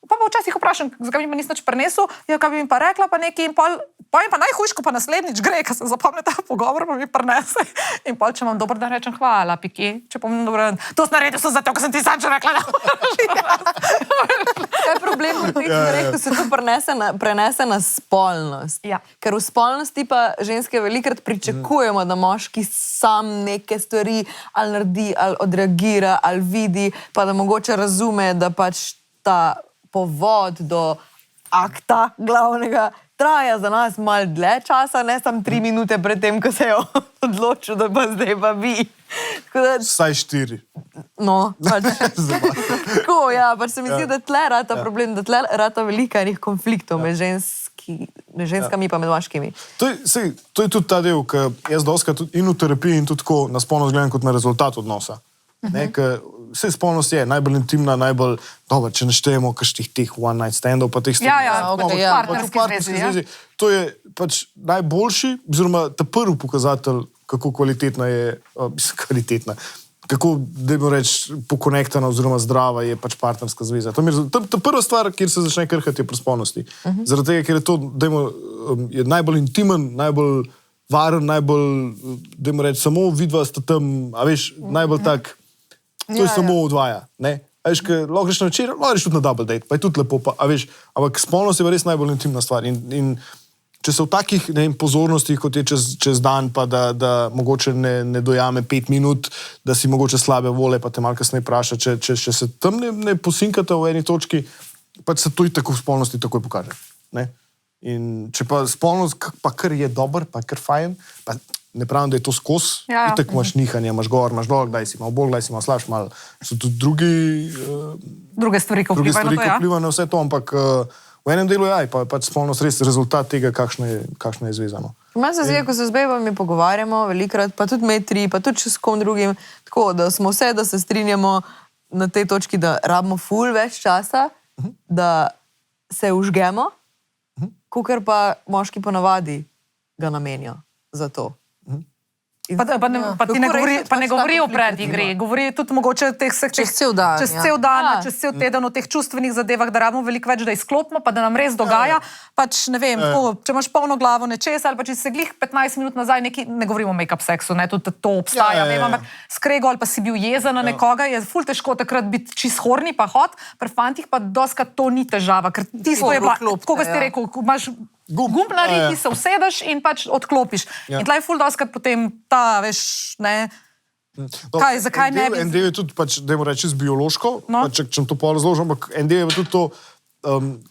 Pa včasih vprašam, zakaj mi nisi nič prinesel, ja, kaj bi mi pa rekla, pa nekaj in pol Pojem pa najhujš, ko pa naslednjič gre, ker se zapomne ta pogovor, pa mi prinese. In pol, če imam dober dan, rečem hvala, Piki. Če pomem dober dan, to si naredil so zato, ker sem ti sam že rekla, da Kaj je problem pri teh stvareh, ko se to prenese na spolnost? Ja. Ker v spolnosti pa ženske velikrat pričakujemo, da moški sam neke stvari ali naredi, ali odreagira, ali vidi, pa da mogoče razume, da pač ta povod do akta glavnega traja za nas malo dlje časa, ne samo 3 minute pred tem, ko se je odločil, da pa zdaj pa bi. Vsaj 4. No, pač. Tako, ja, pač se mi zdi, da tle rata problem, da tle rata velika enih konfliktov med ženskami pa med moškimi. To je tudi ta del, ki jaz doskrat in v terapiji in tudi tako na spolnost gledam kot na rezultat odnosa. Vse spolnost je najbolj intimna, najbolj, dobro, če naštejemo kakšnih teh one night standov, pa teh stvari. partnerski zvezi. To je pač najboljši, oziroma ta prvi pokazatelj, kako kvalitetna je, kvalitetna, kako, dajmo reči, pokonektana oziroma zdrava je pač partnerska zveza. Ta prva stvar, kjer se začne krhati, je pri spolnosti. Zaradi tega, ker je to, je najbolj intimen, najbolj varen, najbolj, dajmo reči, samo vidva sta tam, a veš, najbolj tak, to je samo odvaja, ne? A veš, lahko greš na večer, lahko greš tudi na double date, pa je tudi lepo, pa, a veš, ampak spolnost je pa res najbolj intimna stvar in če se v takih, ne vem, pozornostih, kot je čez dan, pa da mogoče ne dojame 5 minut, da si mogoče slabe vole, pa te malo kasneje vpraša, če se tam ne posinkate v eni točki, pač se to i tako v spolnosti takoj pokaže, ne? In če pa spolnost, pa kar je dober, pa kar fajn, pa ne pravim, da je to skos, itak imaš nihanje, imaš gor, imaš dol, kdaj si malo bolj, kdaj si malo slabš, malo so tudi druge stvari, ko vplivajo na to, vplivajo na vse to, ampak v enem delu je pač spolnost res rezultat tega, kakšno je zvezano. Meni se zdi, ko se z bebami pogovarjamo velikrat, pa tudi med tri, pa tudi še s kom drugim, tako, da smo vse, da se strinjamo na tej točki, da rabimo ful več časa, da se užgemo, kakor pa moški ponavadi ga namenijo za to. Pa ti ne govori o predigri, govori tudi mogoče o teh vseh Čez cel dan, čez cel dan, čez cel teden, o teh čustvenih zadevah, da rabimo veliko več, da izklopimo, pa da nam res dogaja. Pač ne vem, če imaš polno glavo nečesa, ali pa če se glih 15 minut nazaj, ne govorimo o make-up seksu, ne, tudi to obstaja, vem, ampak skrego ali pa si bil jezen na nekoga, je ful težko takrat biti čist horni pa hot, pri fantih pa doskrat to ni težava, ker tisto je bila, tako ste rekel, imaš gumb naredi, se usedeš in pač odklopiš. In tle je ful doskrat potem ta, veš, ne, zakaj ne bi... En del je tudi, pač, dajmo reči, biološko, če to pol razložim, ampak en del je tudi to,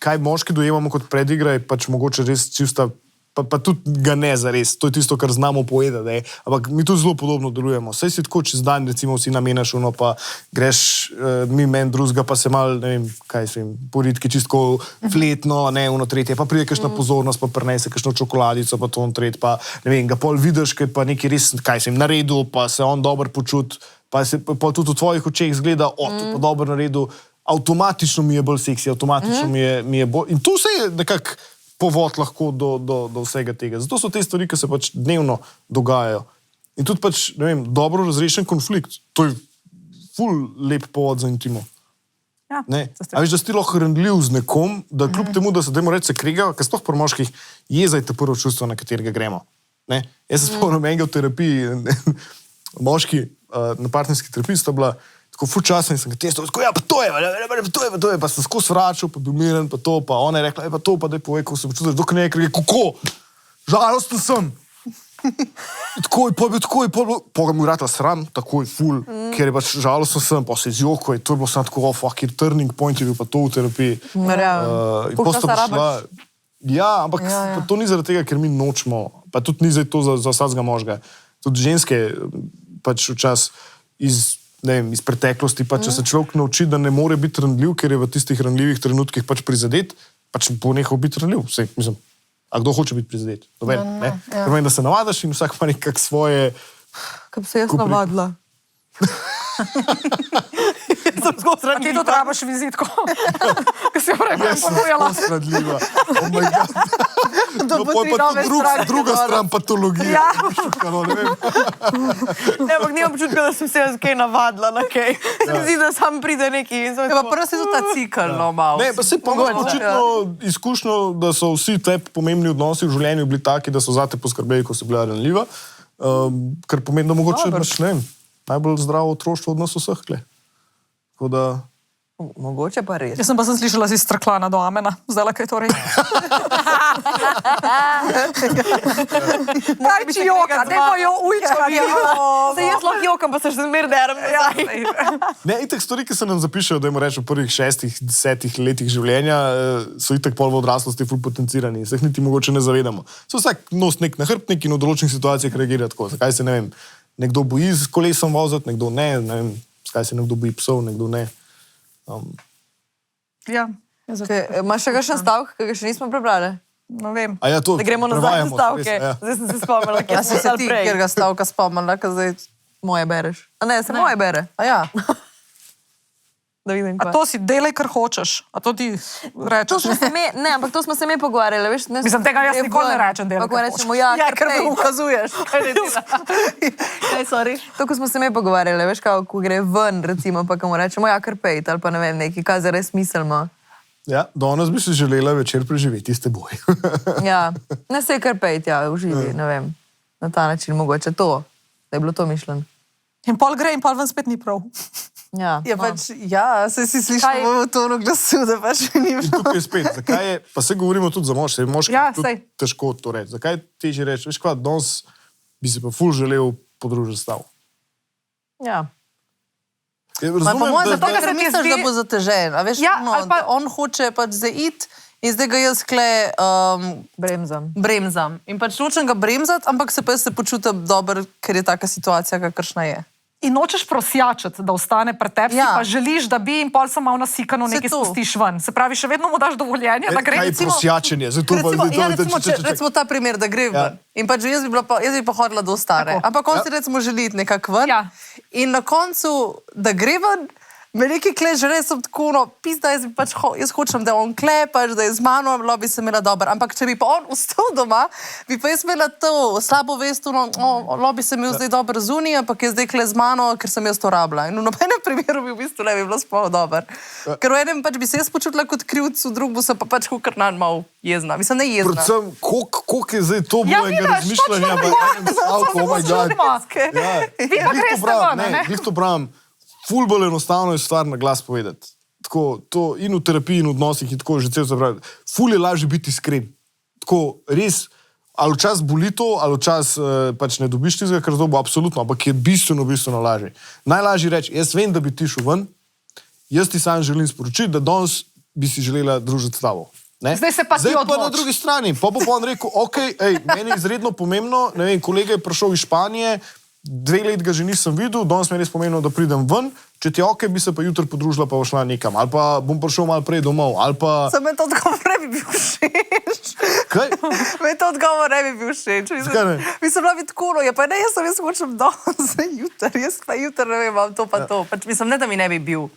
kaj moški dojemamo kot predigra, je pač mogoče res čista, pa tudi ga ne zares, to je tisto, kar znamo povedati, ampak mi tudi zelo podobno delujemo. Saj si tako čez dan, recimo, vsi namenaš ono, pa greš mimo en drugega, pa se malo, ne vem, kaj se jim, poritki čistko fletno, ne, ono tretje, pa pride kakšna pozornost, pa prinese kakšno čokoladico, pa to on tret, pa ne vem, ga pol vidiš, kaj pa neki res, kaj se jim naredil, pa se on dobro počuti, pa se pa tudi v tvojih očeh zgleda, to pa dobro naredil, avtomatično mi je bolj seksi, avtomatično mi je bolj, in to se je nekako povod lahko do vsega tega. Zato so te stvari, ki se pač dnevno dogajajo. In tudi pač, ne vem, dobro razrešen konflikt. To je ful lep povod za intimo. Ja, a veš, da si ti lahko randljiv z nekom, da kljub temu, da se dajmo reči, se krigajo, ker sploh pri moških jeza je to prvo čustvo, na katerega gremo. Ne? Jaz se spomnim enega v terapiji, moški na partnerski terapiji sta bila tako ful časa in sem ga testil, tako, ja, pa to je, pa sem skozi vračal, pa bil miren, pa to, pa ona je rekla, pa to, pa daj povej, kako se počutiš, dok ne je kriga, kako? Žalosten sem. Tako je, pa je bil, pa ga mi vratila sram, tako je ful, ker je pač žalosten sem, pa se izjoko, to je bilo samo tako, fuck, turning point je bil pa to v terapiji. In potem sta prišla, ja, ampak to ni zaradi tega, ker mi nočemo, pa tudi ni zdaj to za vsakega možga. Tudi ženske pač včas iz preteklosti, pa če se človek nauči, da ne more biti randljiv, ker je v tistih randljivih trenutkih pač prizadet, pač bo nehal biti randljiv. Vse, mislim, a kdo hoče biti prizadet? Doben, ne? Ker meni, da se navadaš in vsak ima nekak svoje... Kaj bi se jaz navadila? Ti to trabaš vizitko. Ko si jo prej ponujala. Posradljiva. Oh my God. No, bo pol tri pa nove tudi stranke druga dodala. stran patologije. Ja. No, ne vem. Ne, ampak nimam občutka, da sem se jaz kaj navadila na kaj. Se mi zdi, da sam pride neki in sem Ja, pa prvo se tudi ta cikl, no, malo. Ne, pa se pa imaš očitno izkušnjo, da so vsi te pomembni odnosi v življenju bili taki, da so zate poskrbeli, ko si bila ranljiva. Kar pomeni, da mogoče imaš, ne vem, najbolj zdravo otroštvo od nas vseh. Tako da... Mogoče pa res. Jaz sem pa slišala si straklana do amena. Zdaj, kaj torej? Kaj ti joka? Dajmo jo ujčkati. Se jaz lahko jokam, pa se še zmer derem. Ne, itak stvari, ki se nam zapišejo, da v prvih 6-10 letih življenja, so itak pol v odraslosti ful potencirani. Se jih niti mogoče ne zavedamo. So vsak nos nek nahrbtnik in v določenih situacijah reagira tako. Zakaj se, ne vem, nekdo boji z kolesom voziti, nekdo ne vem, zakaj se nekdo boji psov, nekdo ne. Ja, Imaš še kakšen stavek, ki ga še nismo prebrali? no vem. A ja, to Da gremo nazaj na prevajamo, stavke. res, ja. Zdaj sem se spomnila, kjer Ja, smo si se se ti, prej. kjer ga stavka spomnila, ker zdaj... Moje bereš. A ne, se moje bere. A ja. Da vidim, A kaj. to si delaj, kar hočeš. A to ti To rečeš. smo se ne, ampak to smo se mi pogovarjali, veš? Mislim, tega jaz nikoli ne rečem, delaj, Kako kar rečemo, hočeš. ja, Ja, ker me pej. ukazuješ. Kaj ne dela? Kaj, sorry. To, ko smo se mi pogovarjali, veš, kao, ko gre ven, recimo, pa ko mu rečemo, ja, kar pejt, ali pa ne vem, neki, kaj za res mislimo. Ja, danes bi si želela večer preživeti s teboj. Ja, ne se kar pejt, ja, uživi, ne vem, na ta način mogoče to, da je bilo to mišljeno. In pol gre in pol ven spet ni prav. Ja, Ja, pač, ja, se si slišal Kaj- v tonu glasu, da pač ni In bilo. tukaj spet, zakaj je, pa se govorimo tudi za moške, moški Ja, tudi sej. težko to reči. Zakaj težje reči, veš kva, danes bi se pa ful želel podružiti s tabo. ja. Ma, po mojem, zato, ker ker se ti misliš, zdi- da bo zatežen. A veš, Ja, no, ali pa- da on hoče pač zdaj iti in zdaj ga jaz Bremzam. bremzam. In pač nočem ga bremzati, ampak se pa jaz se počutim dobro, ker je taka situacija, kakršna je. In nočeš prosjačiti, da ostane pred tebi, Ja. pa želiš, da bi in pol sem malo nasikano Saj nekaj to. spustiš ven. Se pravi, še vedno mu daš dovoljenje, da gre. Kaj je recimo- prosjačenje? Zdaj to pa- Recimo, zdaj to- ja, zdaj- recimo, čakaj, čakaj. recimo ta primer, da gre Ja. ven. In pač jaz bi pa hodila do stare. Tako. Ampak on si recimo želi iti nekako ven. Ja. In na koncu, da gre ven, me nekaj kleže, res sem tako, no, pizda, jaz, bi pač jaz hočem, da on klepaš, da je z mano, bilo bi se imela dobro. Ampak če bi pa on ostal doma, bi pa jaz imela to slabo vest, no, lo bi se imel zdaj dobro zunij, ampak je zdaj kle z mano, ker sem jaz to rabila. In v nobenem primeru bi v bistvu ne bi bilo sploh dobro. Ker v enem pač bi se jaz počutila kot krivc, v drugem se pa pač kar nan mal jezna. Mislim, ne jezna. Predvsem, koliko je zdaj to Ja, mojega vidiš, razmišljanja točno v enem stavku, oh my God. Ja, Vi pa glih greste to pravim, ven, a ne? glih to pravim. Ful bolj enostavno je stvar na glas povedati. Tako, to in v terapiji, in v odnosih, in tako že cel se pravi. Ful je lažje biti iskren. Tako, res, ali včasih boli to, ali včasih pač ne dobiš tistega, kar zdobo, absolutno, ampak je bistveno, bistveno lažje. Najlažje reči, jaz vem, da bi ti šel ven, jaz ti sam želim sporočiti, da danes bi si želela družiti s tabo. Ne? Zdaj se pa ti Zdaj pa odloči. na drugi strani. Pa bo on rekel, ok, ej, meni je izredno pomembno, ne vem, kolega je prišel iz Španije, 2 leti ga že nisem videl, danes mi je res pomembno, da pridem ven, če ti je ok, bi se pa jutri podružila pa šla nekam, ali pa bom prišel malo prej domov, ali pa... Sem me to odgovor ne bi bil všeč. Kaj? Me to odgovor ne bi bil všeč. Zakaj ne? Mislim, bila bi tako, no, ja pa ne, jaz hočem danes, jutri, jaz pa jutri ne vem, imam to pa to. Pač mislim, ne, da mi ne bi bil.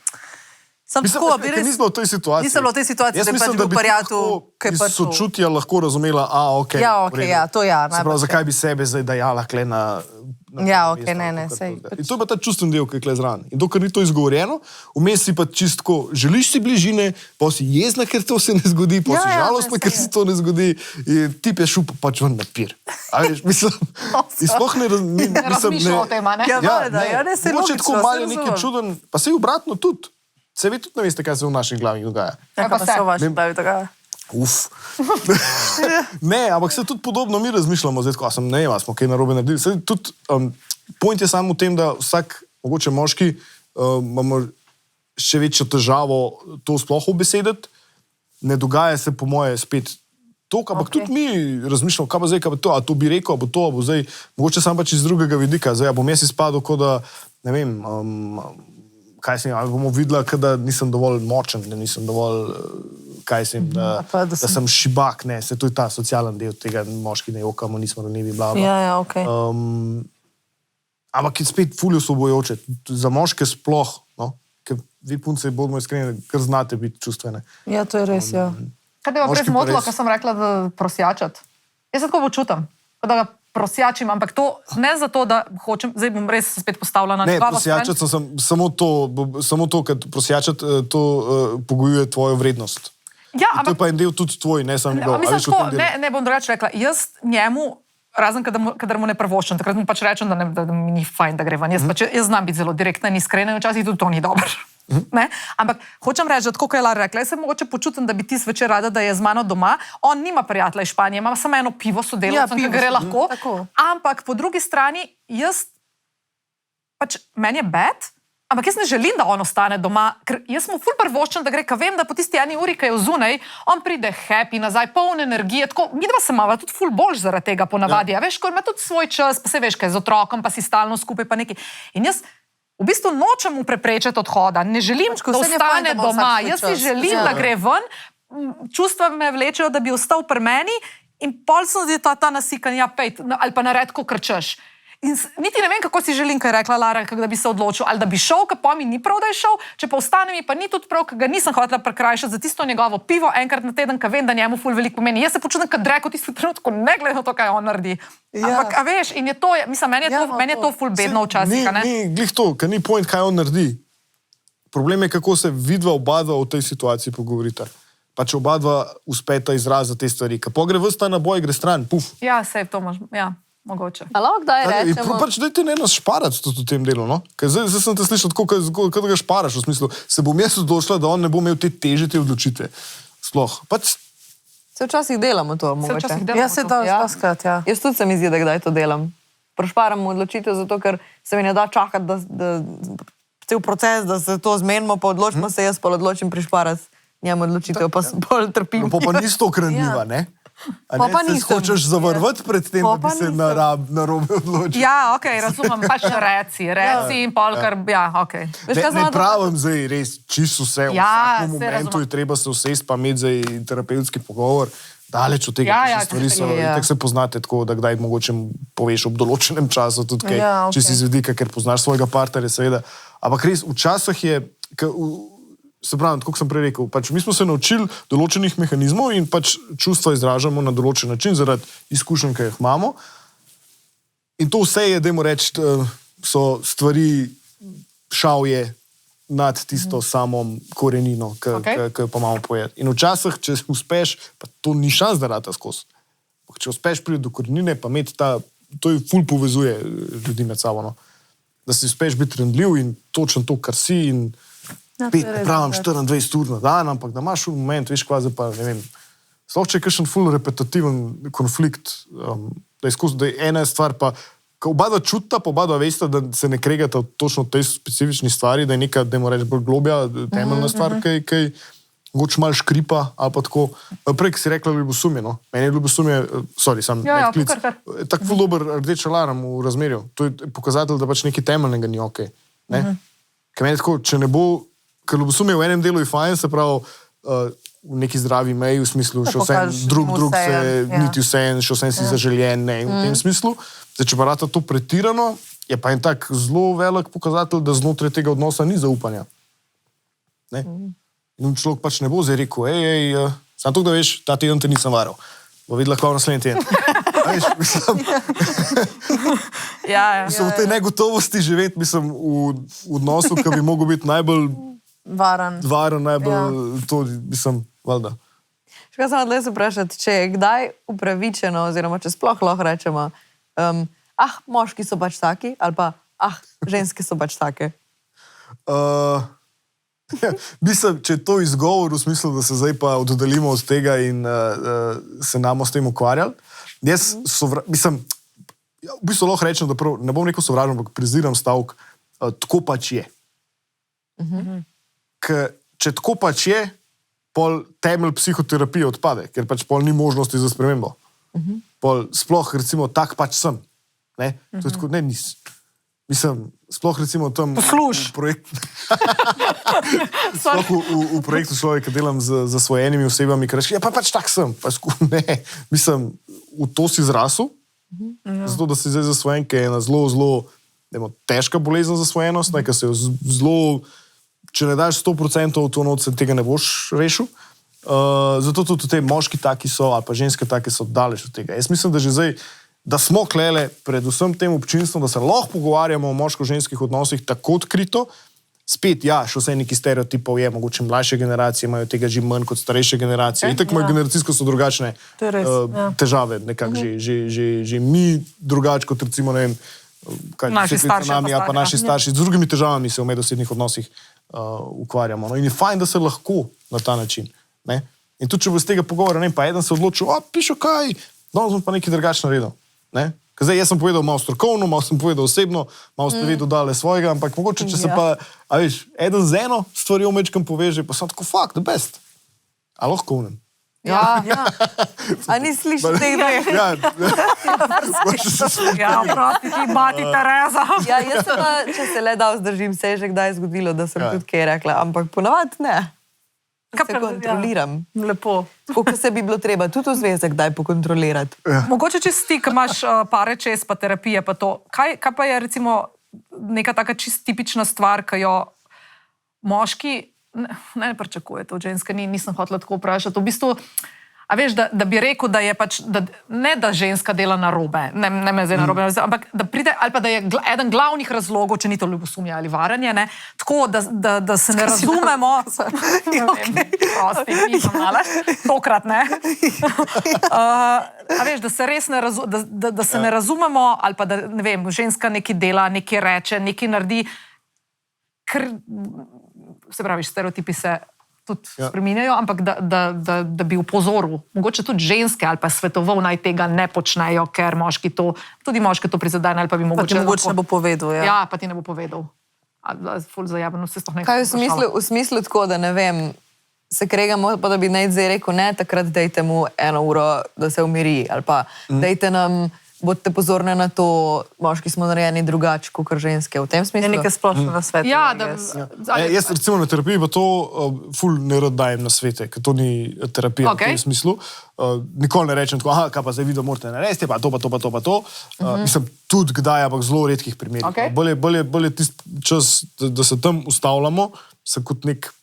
Sem Mislim, tako, ker nismo v tej situaciji. Nisem bila v tej situaciji, Jaz da bi mislim, pač bil bi ti prijatelj, lahko ki je iz pač to. sočutja lahko razumela, ok. Ja, v ok, redu. ja, to ja, Se pravi, najbrž, zakaj bi sebe zdaj dajala kle na Ja, prvo ok, mesto, ne, ne, ali sej, karkoli. In to je pa ta čustven del, ki je kle zraven. In dokler ni to izgovorjeno, vmes si pa čistko, želiš si bližine, pa si jezna, ker to se ne zgodi, pa Ja, si ja, žalostna, ne, ker sej se to ne zgodi, in ti je šel pač ven na pir. A veš, mislim, in sploh ne, Ne razmišljam o tem, a ne? Ja, valjda, ja, ne, saj mogoče logično, tako malo saj nekaj razumem. čuden, pa se je obratno tudi. Se vi tudi ne veste, kaj se v naših glavih dogaja. Ja, pa pa se. so vaši pravi tako. Uf. Ne, ampak se tudi podobno mi razmišljamo, zdaj, ko sem ne vem, ali smo kaj narobe naredili. Saj tudi, point je samo v tem, da vsak, mogoče moški, imamo še večjo težavo to sploh obesediti. Ne dogaja se, po moje, spet to, ampak tudi mi razmišljamo, kaj pa zdaj, kaj pa to, a to bi rekel, a bo to, a bo zdaj, mogoče sam pač iz drugega vidika, zdaj, a bom jaz izpadel, kot da, ne vem, kaj sem, ali bomo videla, da nisem dovolj močen, da nisem dovolj, kaj sem, da sem šibak, ne, se to je ta socialen del tega, moški ne jokamo, nismo ranljivi, bla, bla. Ja, ja, ok. Ampak je spet ful osvobojoče, za moške sploh, no, ker vi punce bodo iskreni, ker znate biti čustvene. Ja, to je res, ja. Kaj te je Moški prej pa zmotilo, res- ko sem rekla, da prosjačati? Jaz se tako počutim, kot da ga prosjačim, ampak to ne zato, da hočem, zdaj bom res spet postavila na Ne, njegovo stran. prosjačati sem samo to, ker prosjačati to pogojuje tvojo vrednost. Ja, In to je ampak pa en del tudi tvoj, ne samo njegov. A mislim, veš, v tako, tem delu? ne bom drugače rekla. Jaz njemu, razen kadar mu ne prvoščam, takrat mu pač rečem, da mi ni fajn, da gre ven. Jaz znam biti zelo direktna in iskrena in včasih tudi to ni dobro. Ne? Ampak hočem reči, da tako, kot je Lara rekla, jaz se mogoče počutim, da bi ti zvečer rada, da je z mano doma. On nima prijatelja iz Španije, ima samo eno pivo sodelavcem, ki pivo gre so- lahko. tako. Ampak po drugi strani, meni je bed, ampak jaz ne želim, da on ostane doma, ker jaz mu ful prvoščam, da gre, ker vem, da po tisti eni uri, ki je zunaj, on pride happy nazaj, poln energije. Tako, mi dva se imamo tudi ful boljš zaradi tega ponavadi. Ja. Veš, ko ima tudi svoj čas, pa se veš, kaj z otrokom, pa si stalno skupaj, pa neki. In jaz v bistvu nočem mu preprečiti odhoda, ne želim, da vsaj je fajn, ostane da ima vsak doma. svoj Jaz si čas. želim, Ja. da gre ven, čustva me vlečejo, da bi ostal pri meni in pol sem zdaj ta nasikanja, pejt, ali pa nared, ko krčeš. In niti ne vem, kako si želim, kaj je rekla Lara, da bi se odločil, ali da bi šel, ker pa mi ni prav, da je šel, če pa ostane mi pa ni tudi prav, ker ga nisem hotela prekrajšati za tisto njegovo pivo enkrat na teden, ker vem, da njemu ful veliko pomeni. Jaz se počutim kot drek v tistem trenutku, ne glede na to, kaj on naredi. Ja. Ampak, a veš, in je to, mislim, meni je to ful bedno včasih, a ne? Ni glih to, ker ni point, kaj on naredi. Problem je, kako se vidva obadva v tej situaciji pogovorita. Pa če obadva uspeta izraziti te stvari. Ker pogre vsta na boj, gre stran, puf. Ja, sej to možno, ja, mogoče. A lahko kdaj rečemo, Pač dajte ne nas šparati tudi v tem delu, no? Ker zdaj sem te slišal tako, kot da ga šparaš, v smislu, se bom jaz odločila, da on ne bo imel te teže te odločitve. Sploh. Pač, se včasih delamo to, Se mogoče. včasih delamo Ja, se to. da, Ja. doskrat, ja. Jaz tudi se mi zdi, da kdaj to delam. Prošparam odločitev zato, ker se mi ne da čakati, da cel proces, da se to zmenimo, pa odločimo se, jaz pa odločim prišparati njemu odločitev, pa bolj trpim. no, pa nisi to kranljiva, ne? A Po ne? pa Se nisem. hočeš zavrvati pred tem, Po da pa bi se nisem. narobe odločil. Ja, ok, razumem, pač reci in pol, kar, ja, ok. Veš, kaj sem Ne na to- pravim zdaj res čisto vse. V Ja, vsakem saj momentu razumem. je treba se usesti pa imeti zdaj terapevtski pogovor. Daleč od tega, Ja, kakšne ja, stvari so. ja. Tako se poznate tako, da kdaj mogoče poveš ob določenem času tudi kaj, Ja, okej. če si z vidika, ker poznaš svojega partnerja, seveda. Ampak res, včasih je, se pravi, kot sem prej rekel, pač mi smo se naučili določenih mehanizmov in pač čustva izražamo na določen način zaradi izkušenj, ki jih imamo. In to vse je, dajmo reči, so stvari šavje nad tisto samom korenino, ki Okej. pa imamo pojeti. In včasih, če uspeš, pa to ni šans, da rata skozi. Ampak če uspeš priti do korenine, pa imeti ta, to je ful povezuje ljudi med sabo. No? Da si uspeš biti rendljiv in točno to, kar si. In Ja, to je pet, res, pravim, ja. 24 ur na dan, ampak da imaš v moment, veš, kvazi pa, ne vem, sploh če je kakšen ful repetitiven konflikt, da je skozi, da je ena stvar pa, ko oba dva čuta, pa oba dva veste, da se ne kregata točno v tej specifični stvari, da je neka, da reči, bolj globja, temeljna stvar, kaj mogoče malo škripa ali pa tako. Prej, ki si rekla ljubosumje, no. Meni je ljubosumje, sorry, sam Ja, ja, medklic, kar. tako ful dober rdeč alarm v razmerju. To je pokazatelj, da pač nekaj temeljnega ni ok. Ker meni je tako, če ne bo, ker ljubosumje v enem delu je fajn, se pravi, v neki zdravi meji, v smislu, še vse pokažeš drug mu se, vseeno, ja. niti vse, še vse si zaželjen, ne, v tem smislu. Zdaj, če pa rata to pretirano, je pa en tak zelo velik pokazatelj, da znotraj tega odnosa ni zaupanja. Ne? In človek pač ne bo zdaj rekel, samo to, da veš, ta teden te nisem varal. Bo videla, kako naslednji teden. A veš, mislim, Ja, ja. mislim, v tej negotovosti živeti, mislim, v odnosu, ki bi mogel biti najbolj Varen. varen, najbolj to, mislim, valjda. Še kaj sem odle se vprašati, če je kdaj upravičeno, oziroma če sploh lahko rečemo, moški so pač taki, ali pa ženske so pač take. Mislim, če je to izgovor v smislu, da se zdaj pa oddaljimo od tega in se namo s tem ukvarjali. Jaz mislim, v bistvu lahko rečem, da prav, ne bom rekel sovražno, ampak preziram stavek, tako pač je. Ker če tako pač je, pol temelj psihoterapije odpade, ker pač pol ni možnosti za spremembo. Pol sploh recimo tak pač sem. Ne? To je tako, ne nis. Mislim, sploh recimo tam Posluš. v projektu. Sploh v projektu človek, ki delam z zasvojenimi osebami, ki reče, ja pa pač tak sem. Pa ne, mislim, v to si zrasel, zato da si zdaj zasvojen, ker je ena zelo, zelo težka bolezen zasvojenost, ki se jo zelo če ne daš 100% v to noč, se tega ne boš rešil. Zato tudi te moški taki so, ali pa ženske taki so daleč od tega. Jaz mislim, da že zdaj, da smo klele predvsem tem občinstvom, da se lahko pogovarjamo o moško-ženskih odnosih tako odkrito. Spet, ja, še vse neki stereotipov je, mogoče mlajše generacije imajo tega že manj kot starejše generacije. Itak imajo generacijsko so drugačne težave, nekako že mi drugače kot recimo, ne vem, kaj naši starši, pa naši starši, z drugimi težavami se v medosebnih odnosih ukvarjamo. No, in je fajn, da se lahko na ta način. Ne? In tudi, če bo iz tega pogovora, ne, pa eden se odločil, pišo kaj, danes bom pa nekaj drugače naredil. Ne? Zdaj, jaz sem povedal malo strokovno, malo sem povedal osebno, malo ste vedeli dale svojega, ampak mogoče, če se pa, a veš, eden z eno stvari omečkam poveže, pa sem tako, fuck, the best. A lahko unem. Ja. A ni slišal teh dveh? Ja, prosti ti, mati Tereza. Ja, jaz sem pa, če se le da vzdržim, se je že kdaj zgodilo, da sem tudi kaj rekla, ampak ponavadi ne. Se kontroliram. Lepo. Koliko se bi bilo treba tudi v zvezi kdaj pokontrolirati. Mogoče čez ti, ki imaš pare čez, pa terapije, pa to. Kaj pa je recimo neka taka čist tipična stvar, ki jo moški ne pričakujete od ženske, nisem hotela tako vprašati. V bistvu, a veš, da bi rekel, da je pač, ne da ženska dela narobe, ne me zdaj narobe, ampak da pride, ali pa da je eden glavnih razlogov, če ni to ljubosumje ali varanje, ne, tako, da se ne razumemo. Prosti, nisem male, tokrat ne. A veš, da se res da se ne razumemo, ali pa da, ne vem, ženska nekaj dela, nekaj reče, nekaj naredi, ker, se pravi, stereotipi se tudi spreminjajo, ampak da bi upozoril, mogoče tudi ženske ali pa svetoval naj tega ne počnejo, ker moški to, tudi moške to prizadene, ali pa bi mogoče... Pa ti mogoče ne bo povedal, ja. Ja, pa ti ne bo povedal. Ful zajabeno, vse sploh nekaj. Kaj v smislu tako, da ne vem, se kregamo, pa da bi naj zdaj rekel, ne, takrat dejte mu 1 uro, da se umiri, ali pa dejte nam, bodite pozorni na to, moški smo narejeni drugače kot ženske, v tem smislu. Je nekaj splošnega sveta. Ja, Jaz recimo na terapiji pa to ful ne rad dajem na svete, ker to ni terapija v tem smislu. Nikoli ne rečem tako, kaj pa zdaj vi morate narediti, pa to. Mislim, tudi kdaj, ampak zelo redkih primerih. Bolje tisti čas, da se tam ustavljamo, se kot nek,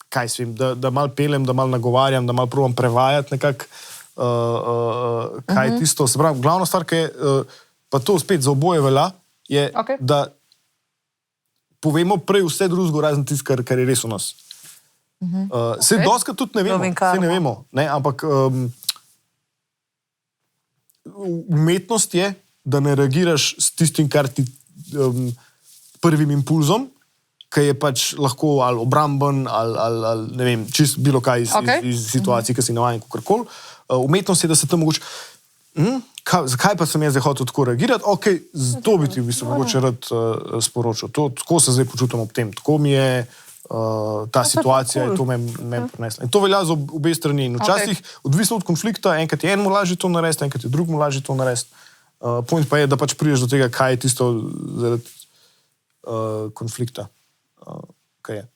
kaj svim, da mal pelem, da mal nagovarjam, da mal probam prevajati nekako, kaj je tisto. Se pravi, glavna stvar, ki je, pa to spet za oboje velja, je, da povemo prej vse drugega, razen tisto, kar je res v nas. Sej doskrat tudi ne vemo, ampak umetnost je, da ne reagiraš s tistim, kar ti prvim impulzom, ki je pač lahko ali obramben, ali ne vem, čist bilo kaj iz situacij, ki si navajen kakorkoli. Umetnost je, da se tam mogoče, zakaj pa sem jaz zdaj hotel tako reagirati? Ok, to bi ti v bistvu mogoče rad sporočil. Tako se zdaj počutim ob tem. Tako mi je ta situacija in to me prinesla. In to velja za obe strani. In včasih, odvisno od konflikta, enkrat je enemu lažje to narediti, enkrat je drugemu lažje to narediti. Point pa je, da pač prideš do tega, kaj je tisto zaradi konflikta. Kaj je?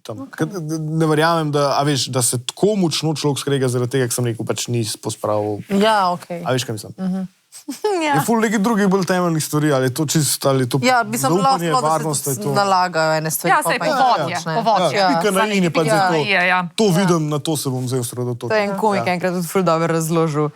Ne verjamem, da se tako močno človek skrega zaradi tega, ker sem rekel, pač ni pospravil. Ja, okej. A veš, kaj mislim? Je ful nekaj drugih bolj temeljnih stvari, ali je to čist, ali je to zaupanje, varnost, ali je to... nalagajo ene stvari. Ja, sej povodje. Pika na in je pač za to. To vidim, na to se bom zdaj osredotočil. To je en komik enkrat tudi ful dobro razložil,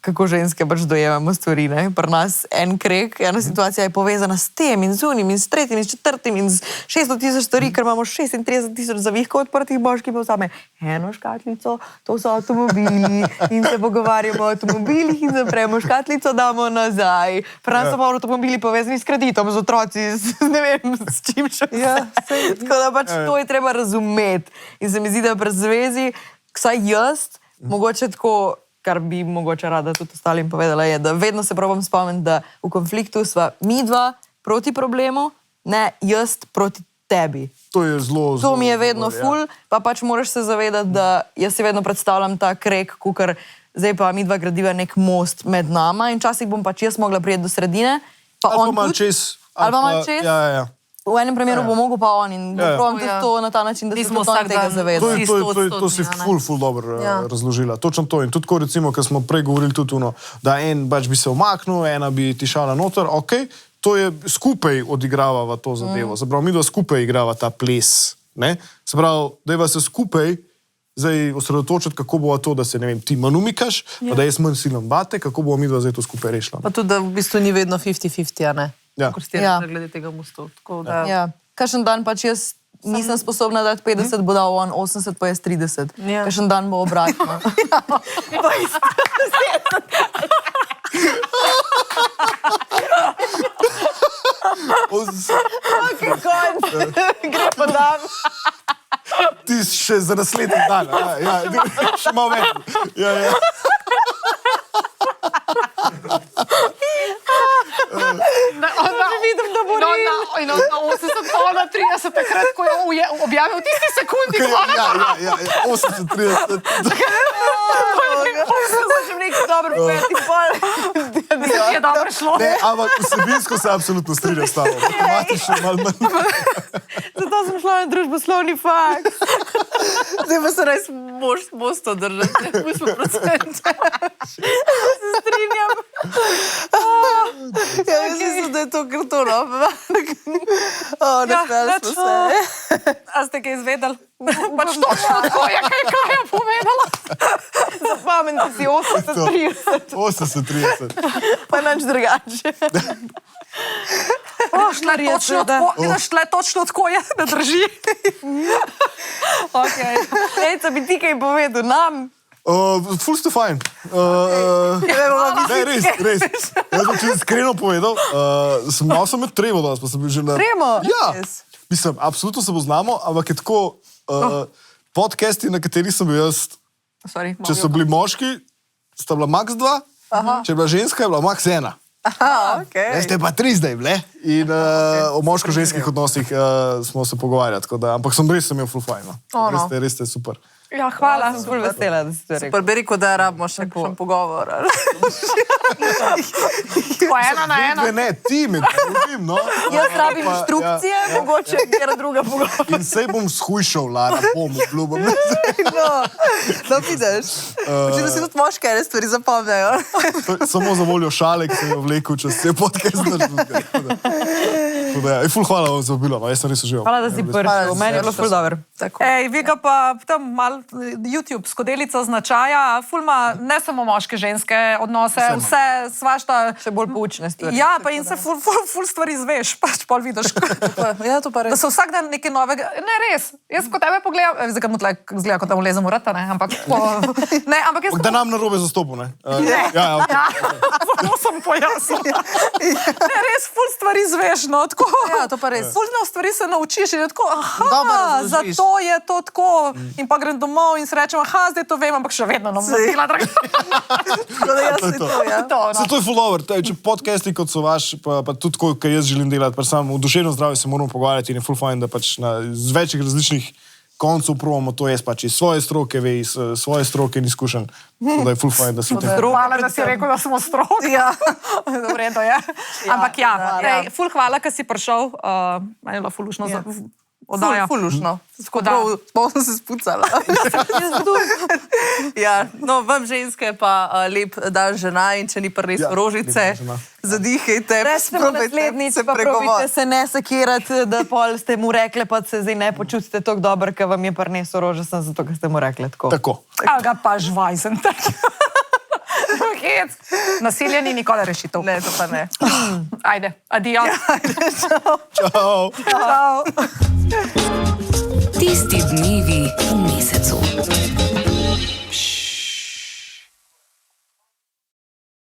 kako ženske pač dojemamo stvari. Pri nas en kreg, ena situacija je povezana s tem in z unim in s tretjim in s četrtim in z 600,000 stvari, ker imamo 36,000 zavihkov odprtih, moški pa vzame eno škatlico, to so avtomobili in se pogovarjamo o avtomobilih in zapremo škatlico, damo nazaj. Pri nas so pa avtomobili povezani s kreditom, z otroci, ne vem, s čim še vse. Tako da pač to je treba razumeti. In se mi zdi, da pri zvezi, vsaj jaz, mogoče tako, kar bi mogoče rada tudi ostalim povedala, je, da vedno se probam spomniti, da v konfliktu sva mi dva proti problemu, ne jaz proti tebi. To je zelo... To mi je vedno ful, pa pač moraš se zavedati, da jaz si vedno predstavljam ta kreg, kukar zdaj pa mi dva gradiva nek most med nama in časih bom pač jaz mogla prijeti do sredine, pa on tudi. Ali pa mal čez. Ja. V enem primeru bo mogel pa on in probam tudi to na ta način, da se tudi on tega zaveda. To si ful dobro razložila. Točno to. In tudi recimo, ker smo prej govorili tudi, da en pač bi se omaknil, ena bi tišala noter, ok, to je skupaj odigravava to zadevo. Se pravi, mi dva skupaj igrava ta ples. Ne? Se pravi, dajva se skupaj zdaj osredotočiti, kako bo to, da se, ne vem, ti manj umikaš, pa da jaz manj silam bate, kako bomo mi dva zdaj to skupaj rešila. Pa tudi, da v bistvu ni vedno 50-50, a ne? Ja. Ja. Glede tega mostu. Tako da... Ja. Kakšen dan pač jaz nisem sposobna dati 50, bo dal on 80, pa jaz 30. Ja. Kakšen dan bo obratno. Gre pa dan. Ti še za naslednji dan. Ja, še malo več. Ja, ja. Vidim, da bo na 80, pa na 30, takrat, ko je objavil v tisti sekundi. Ja, 80-30. Če bi nekaj dobro povedati, pol. Je dobro šlo. Ne, ampak vsebinsko se absolutno strinja s tabo. Matematično malo manj. Zato sem šla na družboslovni faks. Zdaj pa se res moš to držati. Pustimo procente. Se strinjam. Ja, mislim, da je to kartono. Naspeli smo se. A ste kaj izvedeli? Pač točno tako je, kaj je povedala. Zapomnite si 80-30. 80-30. Pa nič drugače. Šle točno tako je, da drži. Ejca, bi ti kaj povedal nam? Ful ste fajn. Ne, res. Jaz bom čisto iskreno povedal, malo sem med Tremo danes, pa sem bil že na... Tremo? Ja. Yes. Mislim, absolutno se poznamo, ampak je tako, podcasti, na katerih sem bil jaz, če so bili moški, sta bila max 2, če je bila ženska, je bila max 1. Aha, okej. Ste pa 3 zdaj bile in o moško-ženskih odnosih smo se pogovarjali, tako da, ampak res sem imel ful fajn. Res ste super. Ja, hvala. Sem bolj vesela, da si to rekel. Pa bi rekel, da rabimo še kakšen pogovor. Po ena na ena. Ne, ti med drugim, no. Jaz rabim inštrukcije, mogoče kjer druga pogovor. In sej bom shujšal, Lara, bom obljubam. No, vidiš. Očitno si tudi moške ene stvari zapomnejo. Samo za voljo šale, ki sem jo vlekel čez vse podcast. Ful hvala vam za obilo, jaz sem res užival. Hvala, da si prišel. Meni je bilo ful dobro. Ej, vi ga pa tam mal YouTube, skodelica značaja, fulma ne samo moške, ženske odnose, vse svašta. Še bolj poučne stvari. Ja, pa in se ful stvari izveš, pač pol vidiš. Ja, to pa Da res. so vsak dan nekaj novega. Ne, res. Jaz ko tebe pogledam, zdaj ga mu tle zgleda, kot da mu lezem v rata, ne, ampak... Ne, ampak jaz... Da nam narobe zastopil, ne? Ja, ok. Zelo sem pojasnila. Ne, res ful stvari izveš, no, tako. Ja, to pa res. Ful stvari se naučiš in je tako, Dobro aha, razložiš. zato je to tako. In pa grem domov in se rečem, aha, zdaj to vem, ampak še vedno nam naredila, draga. Tako da jaz si to, ja. Se to je full over, če podcasti kot so vaš, pa tudi tako, kaj jaz želim delati, pa samo v duševnem zdravju se moramo pogovarjati in je full fajn, da pač z večjih različnih koncev probamo to jaz pač iz svoje stroke, ve, iz svoje stroke in izkušenj. Da je full fajn, da se v tem... Hvala, da si rekel, da smo strogi. Ja, v redu je. Ampak ja, ful hvala, ker si prišel. Meni je bilo ful lušno za oddajo. Ful lušno. Tako da... Spol sem se spucala. Ja, no, vam ženske pa lep dan žena in če ni prinesel rožice, zadihajte, Recimo naslednjič, pa probite se ne sekirati, da pol ste mu rekli, pa se zdaj ne počutite tako dobro, ker vam je prinesel rože, sem zato, ker ste mu rekli tako. Tako. Ali ga pa žvajzen. Nasilje ni nikoli rešitev. Ne, to pa ne. Ajde, adijo. Čau. Čau. Tisti dnevi v mesecu.